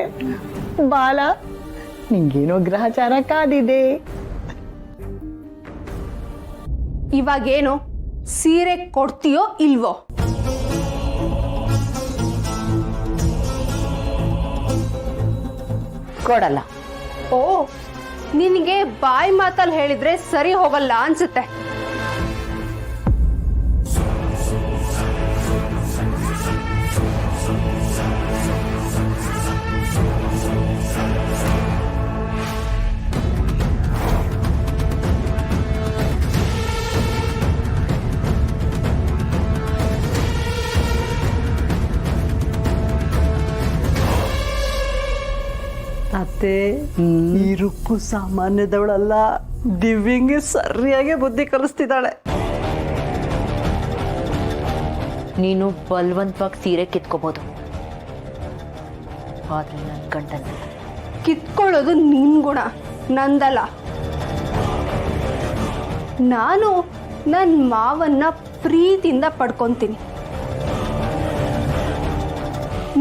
ಬಾಲ, ನಿಂಗೇನೋ ಗ್ರಹಚಾರ ಕಾದಿದೆ. ಇವಾಗೇನು ಸೀರೆ ಕೊಡ್ತೀಯೋ ಇಲ್ವೋ? ಕೊಡಲ್ಲ. ಓ, ನಿನಗೆ ಬಾಯಿ ಮಾತಲ್ಲಿ ಹೇಳಿದ್ರೆ ಸರಿ ಹೋಗಲ್ಲ ಅನ್ಸುತ್ತೆ. ಅತ್ತೆ, ಈ ರುಕ್ಕು ಸಾಮಾನ್ಯದವಳಲ್ಲ, ದಿವ್ಯಂಗೆ ಸರಿಯಾಗಿ ಬುದ್ಧಿ ಕಲಿಸ್ತಿದ್ದಾಳೆ. ನೀನು ಬಲವಂತವಾಗಿ ಸೀರೆ ಕಿತ್ಕೋಬಹುದು, ಆದ್ರೆ ನನ್ನ ಗಂಡನ ಕಿತ್ಕೊಳ್ಳೋದು ನಿನ್ ಗುಣ, ನಂದಲ್ಲ. ನಾನು ನನ್ನ ಮಾವನ್ನ ಪ್ರೀತಿಯಿಂದ ಪಡ್ಕೊತೀನಿ.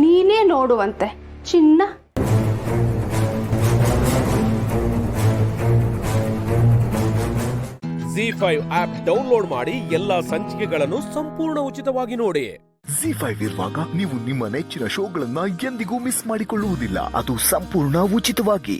ನೀನೇ ನೋಡುವಂತೆ ಚಿನ್ನ. ZEE5 ಆಪ್ ಡೌನ್ಲೋಡ್ ಮಾಡಿ ಎಲ್ಲಾ ಸಂಚಿಕೆಗಳನ್ನು ಸಂಪೂರ್ಣ ಉಚಿತವಾಗಿ ನೋಡಿ. ZEE5 ಇರುವಾಗ ನೀವು ನಿಮ್ಮ ನೆಚ್ಚಿನ ಶೋಗಳನ್ನ ಎಂದಿಗೂ ಮಿಸ್ ಮಾಡಿಕೊಳ್ಳುವುದಿಲ್ಲ. ಅದು ಸಂಪೂರ್ಣ ಉಚಿತವಾಗಿ.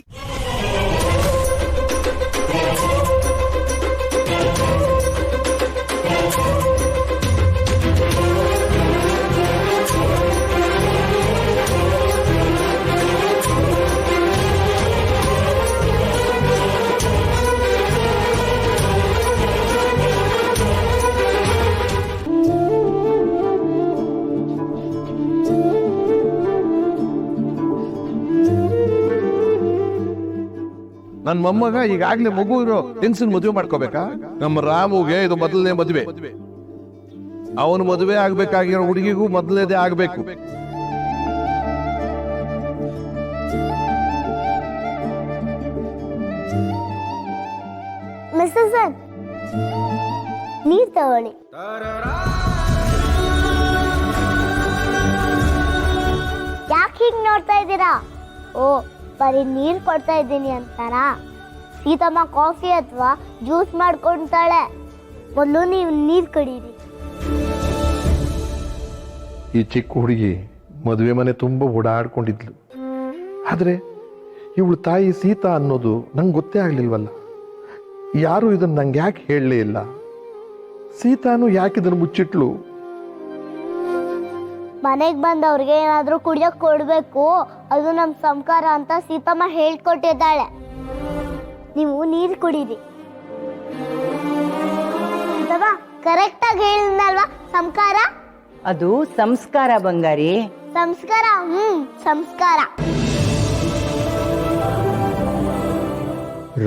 ನನ್ನ ಮೊಮ್ಮಗ ಈಗಾಗ್ಲೇ ಮಗು ಇರೋ ಹೆಂಗಸನ್ ಮದುವೆ ಮಾಡ್ಕೋಬೇಕಾ? ನಮ್ಮ ರಾಮುಗೆ ಇದು ಮೊದಲನೇ ಮದುವೆ. ಅವನು ಮದುವೆ ಆಗ್ಬೇಕಾಗಿರೋ ಹುಡುಗಿಗೂ ಮೊದಲನೇದೇ ಆಗ್ಬೇಕು. ಮಿಸ್ಟರ್ ಸರ್, ನೀರ್ ತಗೊಳ್ಳಿ. ಯಾಕೆ ಹೀಗ್ ನೋಡ್ತಾ ಇದ್ದೀರಾ? ಓ, ಬರೀ ನೀರ್ ಕೊಡ್ತಾ ಇದ್ದೀನಿ ಅಂತಾರ? ಸೀತಮ್ಮ ಕಾಫಿ ಅಥವಾ ಜ್ಯೂಸ್ ಮಾಡ್ಕೊಂತಾಳೆ. ಮೊದಲು ನೀವು ನೀರ್ ಕುಡೀರಿ. ಈ ಚಿಕ್ಕ ಹುಡುಗಿ ಮದುವೆ ಮನೆ ತುಂಬ ಓಡಾಡ್ಕೊಂಡಿದ್ಲು. ಆದ್ರೆ ಇವಳು ತಾಯಿ ಸೀತಾ ಅನ್ನೋದು ನಂಗೆ ಗೊತ್ತೇ ಆಗ್ಲಿಲ್ವಲ್ಲ. ಯಾರು ಇದನ್ನ ನಂಗೆ ಯಾಕೆ ಹೇಳಲೇ ಇಲ್ಲ? ಸೀತಾನು ಯಾಕೆ ಇದನ್ನು ಮುಚ್ಚಿಟ್ಲು? ಮನೆಗ್ ಬಂದವ್ರಿಗೆ ಏನಾದ್ರೂ ಕುಡಿಯಕ್ ಕೊಡ್ಬೇಕು, ಅದು ನಮ್ ಸಂಸ್ಕಾರ ಅಂತ ಸೀತಮ್ಮ ಹೇಳ್ಕೊಟ್ಟಿದ್ದಾಳೆ. ನೀವು ನೀರ್ ಕುಡೀರಿ. ಕರೆಕ್ಟ್ ಆಗಿ ಹೇಳಿದ್ನಲ್ವಾ ಸಂಸ್ಕಾರ? ಅದು ಸಂಸ್ಕಾರ ಬಂಗಾರಿ. ಸಂಸ್ಕಾರ, ಸಂಸ್ಕಾರ.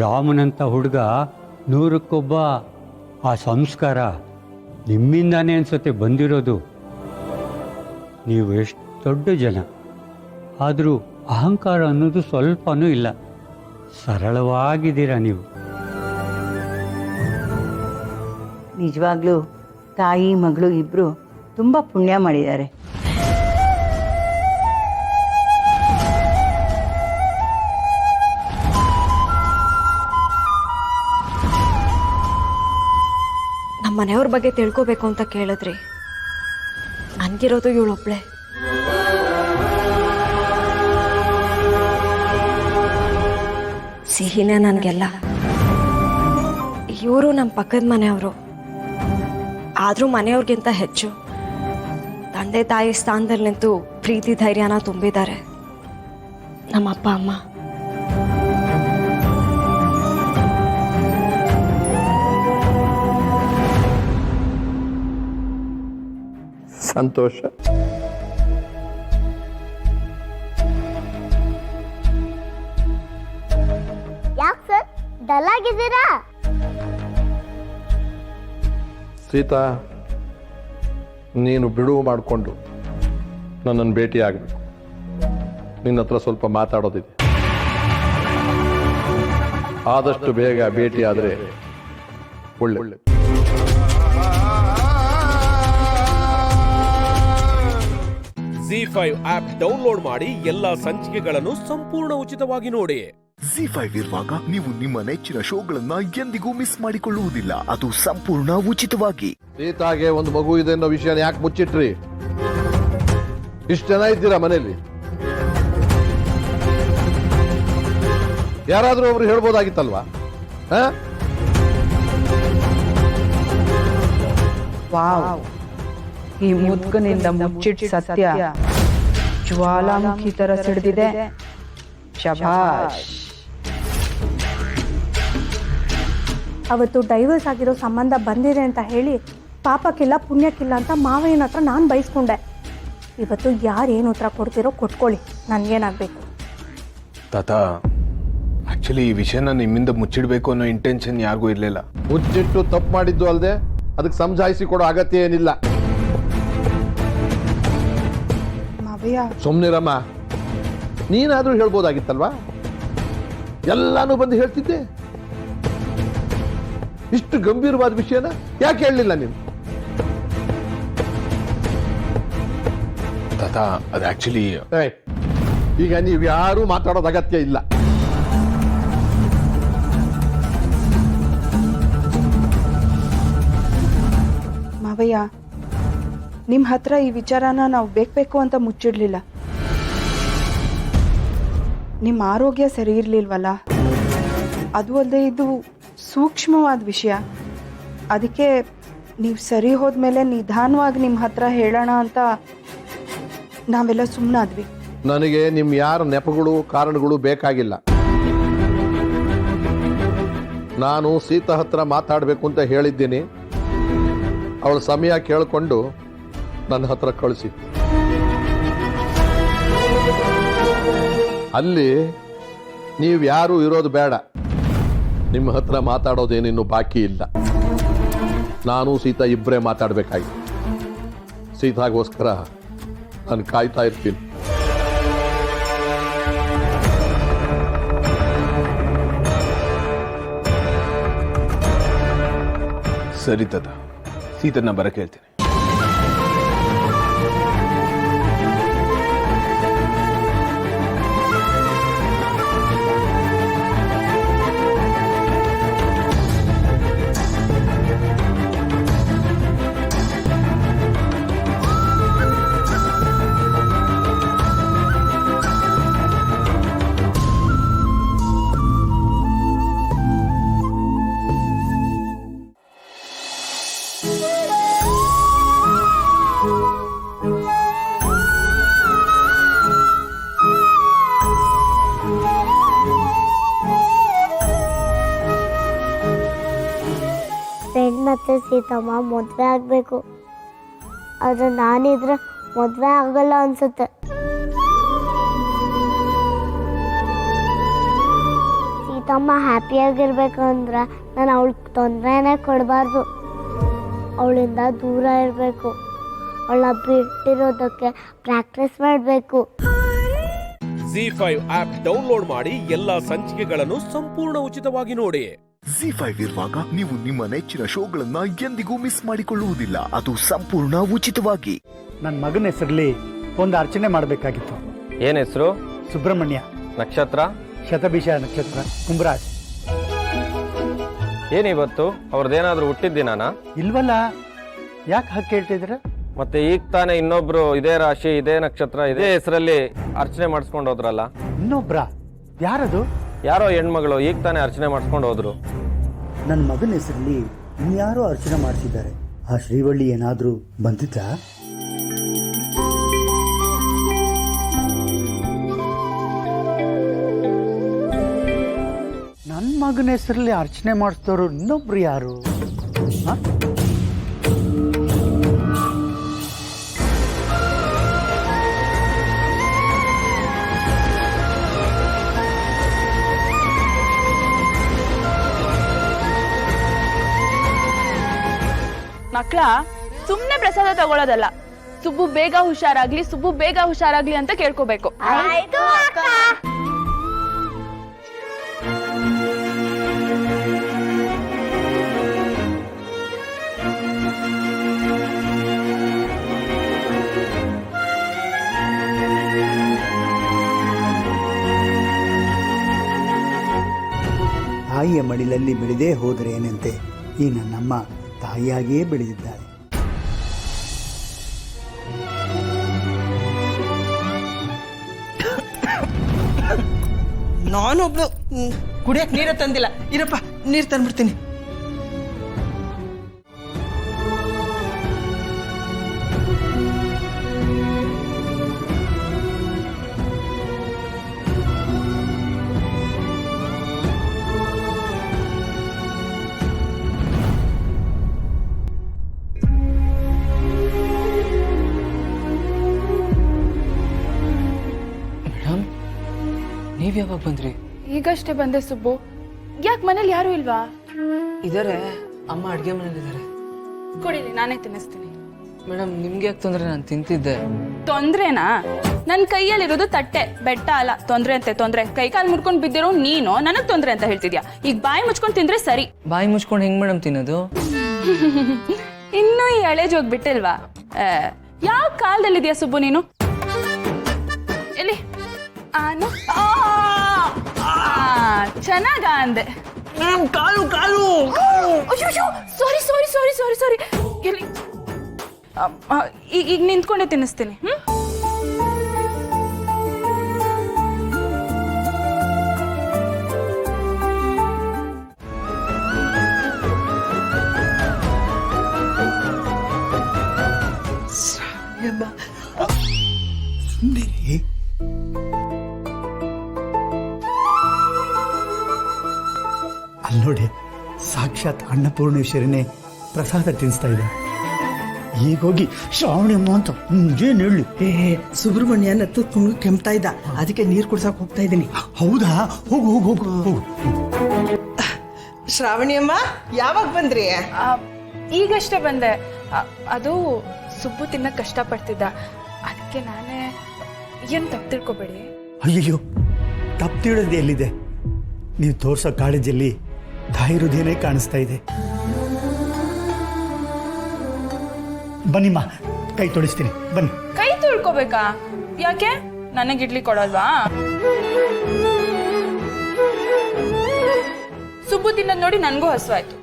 ರಾಮನಂತ ಹುಡುಗ 100ಕ್ಕೊಬ್ಬ. ಆ ಸಂಸ್ಕಾರ ನಿಮ್ಮಿಂದಾನೇ ಅನ್ಸತ್ತೆ ಬಂದಿರೋದು. ನೀವು ಎಷ್ಟು ದೊಡ್ಡ ಜನ, ಆದರೂ ಅಹಂಕಾರ ಅನ್ನೋದು ಸ್ವಲ್ಪನೂ ಇಲ್ಲ. ಸರಳವಾಗಿದ್ದೀರಾ ನೀವು. ನಿಜವಾಗ್ಲೂ ತಾಯಿ ಮಗಳು ಇಬ್ರು ತುಂಬ ಪುಣ್ಯ ಮಾಡಿದ್ದಾರೆ. ನಮ್ಮ ಮನೆಯವ್ರ ಬಗ್ಗೆ ತಿಳ್ಕೊಬೇಕು ಅಂತ ಕೇಳಿದ್ರಿ. ನನ್ಗಿರೋದು ಇವಳೊಬ್ಳೆ. ಸಿಹಿನೇ ನನಗೆಲ್ಲ. ಇವರು ನಮ್ಮ ಪಕ್ಕದ ಮನೆಯವರು. ಆದರೂ ಮನೆಯವ್ರಿಗಿಂತ ಹೆಚ್ಚು ತಂದೆ ತಾಯಿ ಸ್ಥಾನದಲ್ಲಿ ನಿಂತು ಪ್ರೀತಿ ಧೈರ್ಯನ ತುಂಬಿದ್ದಾರೆ ನಮ್ಮ ಅಪ್ಪ ಅಮ್ಮ. ಸಂತೋಷ. ಯಾಕೆ ಸರ್ ಡಲ್ ಆಗಿದ್ದೀರಾ? ಸೀತಾ, ನೀನು ಬಿಡುವು ಮಾಡಿಕೊಂಡು ನನ್ನನ್ನು ಭೇಟಿ ಆಗಬೇಕು. ನಿನ್ನ ಹತ್ರ ಸ್ವಲ್ಪ ಮಾತಾಡೋದಿದೆ. ಆದಷ್ಟು ಬೇಗ ಭೇಟಿ ಆದರೆ ಒಳ್ಳೆ. ZEE5 ಆಪ್ ಡೌನ್ಲೋಡ್ ಮಾಡಿ ಎಲ್ಲಾ ಸಂಚಿಕೆಗಳನ್ನು ಸಂಪೂರ್ಣ ಉಚಿತವಾಗಿ ನೋಡಿ. ZEE5 ಇರುವಾಗ ನೀವು ನಿಮ್ಮ ನೆಚ್ಚಿನ ಶೋಗಳನ್ನ ಎಂದಿಗೂ ಮಿಸ್ ಮಾಡಿಕೊಳ್ಳುವುದಿಲ್ಲ. ಅದು ಸಂಪೂರ್ಣ ಉಚಿತವಾಗಿ. ಸೀತಾಗೆ ಒಂದು ಮಗು ಇದೆ ಅನ್ನೋ ವಿಷಯನ ಯಾಕೆ ಮುಚ್ಚಿಟ್ರಿ? ಇಷ್ಟು ಜನ ಇದ್ದೀರಾ ಮನೆಯಲ್ಲಿ, ಯಾರಾದ್ರೂ ಒಬ್ರು ಹೇಳ್ಬೋದಾಗಿತ್ತಲ್ವಾ? ವಾವ್, ಈ ಮುದ್ಕನಿಂದ ಮುಚ್ಚಿಟ್ಟ ಸತ್ಯ ಜ್ವಾಲಾಮುಖಿ ತರ ಸಿಡಿದಿದೆ. ಶಭಾಷ್. ಅವತ್ತು ಡೈವರ್ಸ್ ಆಗಿರೋ ಸಂಬಂಧ ಬಂದಿದೆ ಅಂತ ಹೇಳಿ ಪಾಪಕ್ಕಿಲ್ಲ ಪುಣ್ಯಕ್ಕಿಲ್ಲ ಅಂತ ಮಾವಯ್ಯನ ಹತ್ರ ನಾನು ಬಯಸ್ಕೊಂಡೆ. ಇವತ್ತು ಯಾರು ಏನು ಉತ್ತರ ಕೊಡ್ತಿರೋ ಕೊಟ್ಕೊಳ್ಳಿ, ನನಗೇನಾಗಬೇಕು? ತಾತ, ಆಕ್ಚುಲಿ ಈ ವಿಷಯನ ನಿಮ್ಮಿಂದ ಮುಚ್ಚಿಡ್ಬೇಕು ಅನ್ನೋ ಇಂಟೆನ್ಷನ್ ಯಾರಿಗೂ ಇರಲಿಲ್ಲ. ಮುಚ್ಚಿಟ್ಟು ತಪ್ಪು ಮಾಡಿದ್ದು ಅಲ್ಲದೆ ಅದಕ್ಕೆ ಸಮಜಾಯಿಸಿ ಕೊಡೋ ಅಗತ್ಯ ಏನಿಲ್ಲ. ಸುಮ್ನಿರಮ್ಮ, ನೀನಾದರೂ ಹೇಳ್ಬೋದಾಗಿತ್ತಲ್ವಾ? ಎಲ್ಲಾನು ಬಂದು ಹೇಳ್ತಿದ್ದೆ. ಇಷ್ಟು ಗಂಭೀರವಾದ ವಿಷಯನ ಯಾಕೆ ಹೇಳಲಿಲ್ಲ ನೀನು? ತಾತ ಅದು ಆಕ್ಚುಲಿ ಈಗ ನೀವು ಯಾರೂ ಮಾತಾಡೋದು ಅಗತ್ಯ ಇಲ್ಲ. ಮಾವಯ್ಯ, ನಿಮ್ಮ ಹತ್ರ ಈ ವಿಚಾರನ ನಾವು ಬೇಕು ಅಂತ ಮುಚ್ಚಿಡ್ಲಿಲ್ಲ. ನಿಮ್ಮ ಆರೋಗ್ಯ ಸರಿ ಇರಲಿಲ್ವಲ್ಲ, ಅದು ಅಲ್ಲದೆ ಇದು ಸೂಕ್ಷ್ಮವಾದ ವಿಷಯ. ಅದಕ್ಕೆ ನೀವು ಸರಿ ಹೋದ್ಮೇಲೆ ನಿಧಾನವಾಗಿ ನಿಮ್ಮ ಹತ್ರ ಹೇಳೋಣ ಅಂತ ನಾವೆಲ್ಲ ಸುಮ್ಮನಾದ್ವಿ. ನನಗೆ ನಿಮ್ಮ ಯಾರ ನೆಪಗಳು ಕಾರಣಗಳು ಬೇಕಾಗಿಲ್ಲ. ನಾನು ಸೀತಾ ಹತ್ರ ಮಾತಾಡಬೇಕು ಅಂತ ಹೇಳಿದ್ದೀನಿ. ಅವಳ ಸಮಯ ಕೇಳಿಕೊಂಡು ನನ್ನ ಹತ್ರ ಕಳಿಸಿ. ಅಲ್ಲಿ ನೀವು ಯಾರೂ ಇರೋದು ಬೇಡ. ನಿಮ್ಮ ಹತ್ರ ಮಾತಾಡೋದೇನಿನ್ನು ಬಾಕಿ ಇಲ್ಲ. ನಾನು ಸೀತಾ ಇಬ್ಬರೇ ಮಾತಾಡಬೇಕಾಗಿ. ಸೀತಾಗೋಸ್ಕರ ನಾನು ಕಾಯ್ತಾ ಇರ್ತೀನಿ. ಸರಿ ತಾತ, ಸೀತನ್ನ ಬರಕ್ಕೆ ಹೇಳ್ತೀನಿ. ಮತ್ತೆ ಸೀತಮ್ಮ ಮದುವೆ ಆಗಬೇಕು. ಆದರೆ ನಾನಿದ್ರೆ ಮದುವೆ ಆಗಲ್ಲ ಅನ್ಸುತ್ತೆ. ಸೀತಮ್ಮ ಹ್ಯಾಪಿಯಾಗಿರ್ಬೇಕು ಅಂದ್ರೆ ನಾನು ಅವಳಿಗೆ ತೊಂದರೆನೇ ಕೊಡಬಾರ್ದು. ಅವಳಿಂದ ದೂರ ಇರಬೇಕು. ಅವಳನ್ನ ಬಿಟ್ಟಿರೋದಕ್ಕೆ ಪ್ರಾಕ್ಟೀಸ್ ಮಾಡಬೇಕು. ZEE5 ಆಪ್ ಡೌನ್ಲೋಡ್ ಮಾಡಿ ಎಲ್ಲಾ ಸಂಚಿಕೆಗಳನ್ನು ಸಂಪೂರ್ಣ ಉಚಿತವಾಗಿ ನೋಡಿ. ZEE5 ಇರುವಾಗ ನೀವು ನಿಮ್ಮ ನೆಚ್ಚಿನ ಶೋಗಳನ್ನ ಎಂದಿಗೂ ಮಿಸ್ ಮಾಡಿಕೊಳ್ಳುವುದಿಲ್ಲ. ಅದು ಸಂಪೂರ್ಣ ಉಚಿತವಾಗಿ. ನನ್ನ ಮಗನ ಹೆಸರಲ್ಲಿ ಒಂದು ಅರ್ಚನೆ ಮಾಡಬೇಕಾಗಿತ್ತು. ಏನ್ ಹೆಸರು? ಸುಬ್ರಹ್ಮಣ್ಯ. ನಕ್ಷತ್ರ? ಶತಭಿಷ ನಕ್ಷತ್ರ, ಕುಂಭರಾಜ್. ಏನಿವತ್ತು ಅವ್ರದ್ದೇನಾದ್ರೂ ಹುಟ್ಟಿದ್ದೀನಾನ? ಇಲ್ವಲ್ಲ, ಯಾಕೆ ಹಾಗೆ ಕೇಳ್ತಿದ್ರ? ಮತ್ತೆ ಈಗ ತಾನೇ ಇನ್ನೊಬ್ರು ಇದೇ ರಾಶಿ, ಇದೇ ನಕ್ಷತ್ರ, ಇದೇ ಹೆಸರಲ್ಲಿ ಅರ್ಚನೆ ಮಾಡಿಸ್ಕೊಂಡು ಹೋದ್ರಲ್ಲ. ಇನ್ನೊಬ್ರ? ಯಾರದು? ಯಾರೋ ಹೆಣ್ಮಗಳು ಈಗ ತಾನೇ ಅರ್ಚನೆ ಮಾಡಿಸ್ಕೊಂಡು ಹೋದ್ರು. ನನ್ನ ಮಗನ ಹೆಸರಲ್ಲಿ ಇನ್ಯಾರೋ ಅರ್ಚನೆ ಮಾಡಿಸಿದ್ದಾರೆ. ಆ ಶ್ರೀವಳ್ಳಿ ಏನಾದರೂ ಬಂದಿದ್ದ? ನನ್ನ ಮಗನ ಹೆಸರಲ್ಲಿ ಅರ್ಚನೆ ಮಾಡಿಸಿದವರು ಇನ್ನೊಬ್ರು ಯಾರು? ಮಕ್ಕಳ ಸುಮ್ನೆ ಪ್ರಸಾದ ತಗೊಳ್ಳೋದಲ್ಲ. ಸುಬ್ಬು ಬೇಗ ಹುಷಾರಾಗ್ಲಿ, ಸುಬ್ಬು ಬೇಗ ಹುಷಾರಾಗ್ಲಿ ಅಂತ ಕೇಳ್ಕೋಬೇಕು. ತಾಯಿಯ ಮಡಿಲಲ್ಲಿ ಬೆಳೆದೇ ಹೋದರೆ ಏನಂತೆ, ಈ ನನ್ನಮ್ಮ ತಾಯಿಯಾಗಿಯೇ ಬೆಳೆದಿದ್ದಾಳೆ. ನಾನೊಬ್ಳು ಕುಡಿಯಕ್ಕೆ ನೀರೇ ತಂದಿಲ್ಲ. ಇರಪ್ಪ, ನೀರು ತಂದ್ಬಿಡ್ತೀನಿ. ನೀವ್ ಯಾವಾಗ ಬಂದ್ರಿ? ಈಗಷ್ಟೇ ಬಂದೆ ಸುಬ್ಬು. ಯಾಕೆ ಮನೇಲಿ ಯಾರು ಇಲ್ವಾ? ಇದಾರೆ, ಅಮ್ಮ ಅಡ್ಗೆ ಮನೇಲಿದ್ದಾರೆ. ಕೊಡಿಲಿ, ನಾನೇ ತಿನ್ನಿಸ್ತೀನಿ. ಮೇಡಮ್ ನಿಮ್ಗೆ ಯಾಕೆ ತೊಂದರೆ? ನಾನು ತಿಂತಿದ್ದೆ. ತೊಂದ್ರೆನಾ? ನನ್ನ ಕೈಯಲ್ಲಿರೋದು ತಟ್ಟೆ, ಬೆಟ್ಟ ಅಲ್ಲ. ತೊಂದ್ರೆ ಅಂತೆ ತೊಂದ್ರೆ. ಕೈ ಕಾಲು ಮುಡ್ಕೊಂಡು ಬಿದ್ದಿರೋ ನೀನು ನನಗ್ ತೊಂದ್ರೆ ಅಂತ ಹೇಳ್ತಿದ್ಯಾ. ಈಗ ಬಾಯಿ ಮುಚ್ಕೊಂಡು ತಿಂದ್ರೆ ಸರಿ. ಬಾಯಿ ಮುಚ್ಕೊಂಡು ಹೆಂಗ್ ಮೇಡಮ್ ತಿನ್ನೋದು? ಇನ್ನೂ ಈ ಹಳೆ ಜೋಗ್ ಬಿಟ್ಟಿಲ್ವಾ? ಯಾವ ಕಾಲದಲ್ಲಿದ್ಯಾ ಸುಬ್ಬು ನೀನು? ಎಲ್ಲಿ ಆನು ಚೆನ್ನಾಗ ಅಂದೆ. ಕಾಲು ಕಾಲು ಸಾರಿ ಸಾರಿ ಸಾರಿ ಸಾರಿ ಸಾರಿ. ಎಲ್ಲಿ ಈಗ ನಿಂತ್ಕೊಂಡೆ ತಿನ್ನಿಸ್ತೀನಿ. ಸುಂದರಿ, ಅಲ್ಲಿ ನೋಡಿ, ಸಾಕ್ಷಾತ್ ಅನ್ನಪೂರ್ಣೇಶ್ವರಿನೇ ಪ್ರಸಾದ ತಿನ್ನಿಸ್ತಾ ಇದೆ. ಈಗೋಗಿ ಶ್ರಾವಣಿ ಅಮ್ಮ ಅಂತ ಏನು ಹೇಳಿ. ಸುಬ್ರಹ್ಮಣ್ಯನ ತುತ್ಕೊಂಡು ಕೆಮ್ತಾ ಇದ್ದ, ಅದಕ್ಕೆ ನೀರು ಕುಡ್ಸಕ್ ಹೋಗ್ತಾ ಇದ್ದೀನಿ. ಹೌದಾ? ಹೋಗು ಹೋಗು ಹೋಗು ಹೋಗು. ಶ್ರಾವಣಿ ಅಮ್ಮ ಯಾವಾಗ ಬಂದ್ರಿ? ಈಗಷ್ಟೇ ಬಂದೆ. ಅದು ಸುಬ್ಬು ತಿನ್ನಕ್ ಕಷ್ಟಪಡ್ತಿದ್ದ, ಅದಕ್ಕೆ ನಾನೇ. ಏನ್ ತಪ್ಪು ತಿಳ್ಕೊಬೇಡಿ. ಅಯ್ಯಯ್ಯೋ, ತಪ್ಪು ತಿಳಿದೆ ಎಲ್ಲಿದೆ? ನೀವು ತೋರ್ಸೋ ಕಾಳಜಿಯಲ್ಲಿ ತಾಯಿ ಹೃದಯನೇ ಕಾಣಿಸ್ತಾ ಇದೆ. ಬನ್ನಿಮ್ಮ, ಕೈ ತೊಳಿಸ್ತೀನಿ, ಬನ್ನಿ. ಕೈ ತೊಳ್ಕೊಬೇಕಾ? ಯಾಕೆ? ನನಗೆ ಇಡ್ಲಿ ಕೊಡಲ್ವಾ? ಸುಬ್ಬು ತಿನ್ನೋದ್ ನೋಡಿ ನನ್ಗೂ ಹಸುವಾಯ್ತು.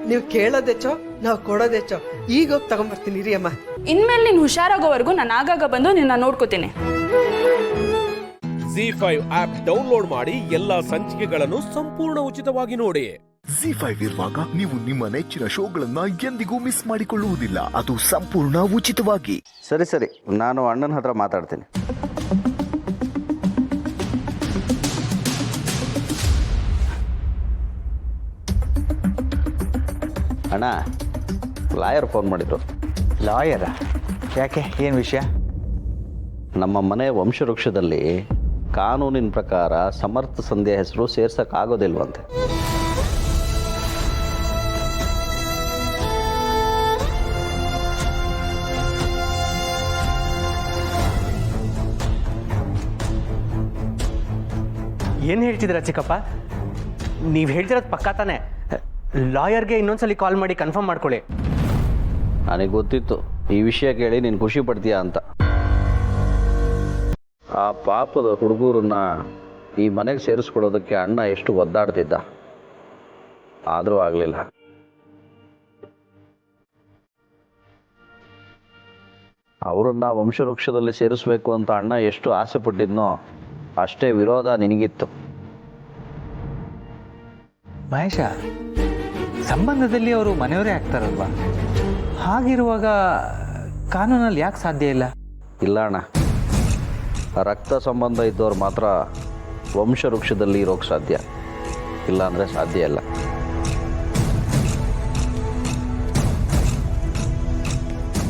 ನೀವು ಕೇಳೋದೆಚ್ಚೋ, ನಾವು ಕೊಡೋದೆಚ್ಚೋ. ಈಗ ಹೋಗಿ ತಗೊಂಡ್ಬರ್ತೀನಿ ರೀ ಅಮ್ಮ. ಇನ್ಮೇಲೆ ನೀನು ಹುಷಾರಾಗೋವರೆಗೂ ನಾನು ಆಗಾಗ ಬಂದು ನಿನ್ನ ನೋಡ್ಕೋತೀನಿ. ZEE5 ಆಪ್ ಡೌನ್ಲೋಡ್ ಮಾಡಿ ಎಲ್ಲಾ ಸಂಚಿಕೆಗಳನ್ನು ಸಂಪೂರ್ಣ ಉಚಿತವಾಗಿ ನೋಡಿ. ZEE5 ಇರುವಾಗ ನೀವು ನಿಮ್ಮ ನೆಚ್ಚಿನ ಶೋಗಳನ್ನ ಎಂದಿಗೂ ಮಿಸ್ ಮಾಡಿಕೊಳ್ಳುವುದಿಲ್ಲ. ಅದು ಸಂಪೂರ್ಣ ಉಚಿತವಾಗಿ. ಸರಿ ಸರಿ, ನಾನು ಅಣ್ಣನ ಹತ್ರ ಮಾತಾಡ್ತೀನಿ. ಅಣ್ಣ, ಲಾಯರ್ ಫೋನ್ ಮಾಡಿದ್ರು. ಲಾಯರ? ಯಾಕೆ, ಏನು ವಿಷಯ? ನಮ್ಮ ಮನೆ ವಂಶವೃಕ್ಷದಲ್ಲಿ ಕಾನೂನಿನ ಪ್ರಕಾರ ಸಮರ್ಥ ಸಂಧ್ಯಾ ಹೆಸರು ಸೇರ್ಸಕ್ಕಾಗೋದಿಲ್ವಂತೆ. ಏನು ಹೇಳ್ತಿದ್ದೀರಾ ಚಿಕ್ಕಪ್ಪ? ನೀವು ಹೇಳ್ತಿರೋದು ಪಕ್ಕಾ ತಾನೆ? ಲಾಯರ್ಗೆ ಇನ್ನೊಂದ್ಸಲಿ ಕಾಲ್ ಮಾಡಿ ಕನ್ಫರ್ಮ್ ಮಾಡ್ಕೊಳ್ಳಿ. ನನಗೆ ಗೊತ್ತಿತ್ತು ಈ ವಿಷಯ ಕೇಳಿ ನೀನು ಖುಷಿ ಪಡ್ತೀಯಾ ಅಂತ. ಆ ಪಾಪದ ಹುಡುಗರನ್ನ ಈ ಮನೆಗೆ ಸೇರಿಸ್ಕೊಳ್ಳೋದಕ್ಕೆ ಅಣ್ಣ ಎಷ್ಟು ಒದ್ದಾಡ್ತಿದ್ದ, ಆದರೂ ಆಗಲಿಲ್ಲ. ಅವರನ್ನ ವಂಶವೃಕ್ಷದಲ್ಲಿ ಸೇರಿಸ್ಬೇಕು ಅಂತ ಅಣ್ಣ ಎಷ್ಟು ಆಸೆ ಪಟ್ಟಿದ್ನೋ ಅಷ್ಟೇ ವಿರೋಧ ನಿನಗಿತ್ತು. ಮಹೇಶ, ಸಂಬಂಧದಲ್ಲಿ ಅವರು ಮನೆಯವರೇ ಆಗ್ತಾರಲ್ವಾ? ಹಾಗಿರುವಾಗ ಕಾನೂನಲ್ಲಿ ಯಾಕೆ ಸಾಧ್ಯ ಇಲ್ಲ? ಇಲ್ಲ ಅಣ್ಣ, ರಕ್ತ ಸಂಬಂಧ ಇದ್ದವ್ರು ಮಾತ್ರ ವಂಶವೃಕ್ಷದಲ್ಲಿ ಇರೋಕ್ಕೆ ಸಾಧ್ಯ, ಇಲ್ಲಾಂದರೆ ಸಾಧ್ಯ ಇಲ್ಲ.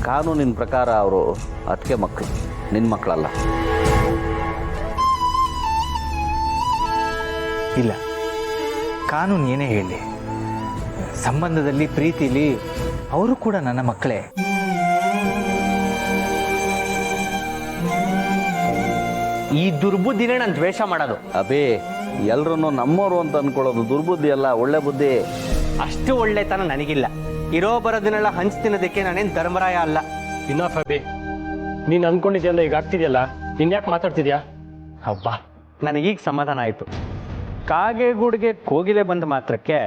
ಕಾನೂನಿನ ಪ್ರಕಾರ ಅವರು ಅದಕ್ಕೆ ಮಕ್ಕಳು, ನಿನ್ನ ಮಕ್ಕಳಲ್ಲ. ಇಲ್ಲ, ಕಾನೂನು ಏನೇ ಹೇಳಿ, ಸಂಬಂಧದಲ್ಲಿ ಪ್ರೀತಿಲಿ ಅವರು ಕೂಡ ನನ್ನ ಮಕ್ಕಳೇ. ಈ ದುರ್ಬುದ್ಧಿನೇ ನಾನು ದ್ವೇಷ ಮಾಡೋದು. ಅಬೇ, ಎಲ್ರನ್ನೂ ನಮ್ಮವರು ಅಂತ ಅನ್ಕೊಳ್ಳೋದು ದುರ್ಬುದ್ಧಿ ಅಲ್ಲ, ಒಳ್ಳೆ ಬುದ್ಧಿ. ಅಷ್ಟು ಒಳ್ಳೆತನ ನನಗಿಲ್ಲ. ಇರೋ ಬರೋದನ್ನೆಲ್ಲ ಹಂಚ್ ತಿನ್ನೋದಕ್ಕೆ ನಾನೇನು ಧರ್ಮರಾಯ ಅಲ್ಲ. ಇನ್ನಾಫ್ ಅಬಿ, ನೀನು ಅನ್ಕೊಂಡಿದ್ಯಲ್ಲ ಈಗ ಆಗ್ತಿದ್ಯಲ್ಲ, ಇನ್ಯಾಕೆ ಮಾತಾಡ್ತಿದ್ಯಾ? ಹಬ್ಬ, ನನಗೀಗ ಸಮಾಧಾನ ಆಯಿತು. ಕಾಗೆ ಗೂಡಿಗೆ ಕೋಗಿಲೆ ಬಂದ ಮಾತ್ರಕ್ಕೆ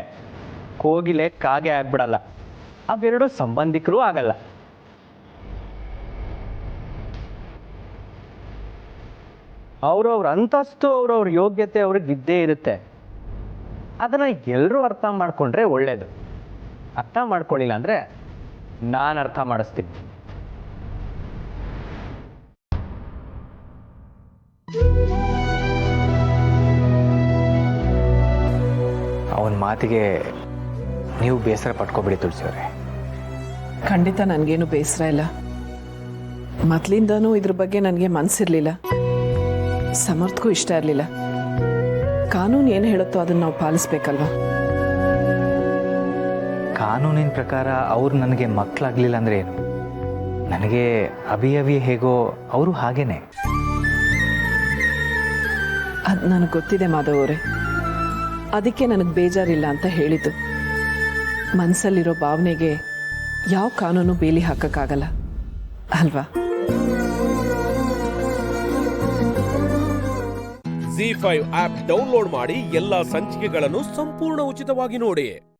ಕೋಗಿಲೆ ಕಾಗೆ ಆಗ್ಬಿಡಲ್ಲ. ಅವೆರಡು ಸಂಬಂಧಿಕರೂ ಆಗಲ್ಲ. ಅವ್ರವ್ರ ಅಂತಸ್ತು, ಅವ್ರವ್ರ ಯೋಗ್ಯತೆ ಅವ್ರಿಗೆ ಇದ್ದೇ ಇರುತ್ತೆ. ಅದನ್ನು ಎಲ್ಲರೂ ಅರ್ಥ ಮಾಡ್ಕೊಂಡ್ರೆ ಒಳ್ಳೇದು. ಅರ್ಥ ಮಾಡ್ಕೊಳ್ಳಿಲ್ಲ ಅಂದರೆ ನಾನು ಅರ್ಥ ಮಾಡಿಸ್ತೀನಿ. ಅವನ ಮಾತಿಗೆ ನೀವು ಬೇಸರ ಪಟ್ಕೊಬೇಡಿ ತುಳಸಿಯವರೇ. ಖಂಡಿತ ನನಗೇನು ಬೇಸರ ಇಲ್ಲ. ಮೊದಲಿಂದನೂ ಇದ್ರ ಬಗ್ಗೆ ನನಗೆ ಮನಸ್ಸಿರಲಿಲ್ಲ, ಸಮರ್ಥಕ್ಕೂ ಇಷ್ಟ ಇರಲಿಲ್ಲ. ಕಾನೂನು ಏನು ಹೇಳುತ್ತೋ ಅದನ್ನು ನಾವು ಪಾಲಿಸ್ಬೇಕಲ್ವಾ? ಕಾನೂನಿನ ಪ್ರಕಾರ ಅವ್ರು ನನಗೆ ಮಕ್ಕಳಾಗಲಿಲ್ಲ ಅಂದರೆ ಏನು? ನನಗೆ ಅಭಿ ಹೇಗೋ ಅವರು ಹಾಗೇನೆ. ಅದು ನನಗೆ ಗೊತ್ತಿದೆ ಮಾಧವ್ ಅವರೇ, ಅದಕ್ಕೆ ನನಗೆ ಬೇಜಾರಿಲ್ಲ ಅಂತ ಹೇಳಿದ್ದು. ಮನಸ್ಸಲ್ಲಿರೋ ಭಾವನೆಗೆ ಯಾವ ಕಾನೂನು ಬೇಲಿ ಹಾಕಕ್ಕಾಗಲ್ಲ ಅಲ್ವಾ? ZEE5 ಆಪ್ ಡೌನ್ಲೋಡ್ ಮಾಡಿ ಎಲ್ಲಾ ಸಂಚಿಕೆಗಳನ್ನು ಸಂಪೂರ್ಣ ಉಚಿತವಾಗಿ ನೋಡಿ.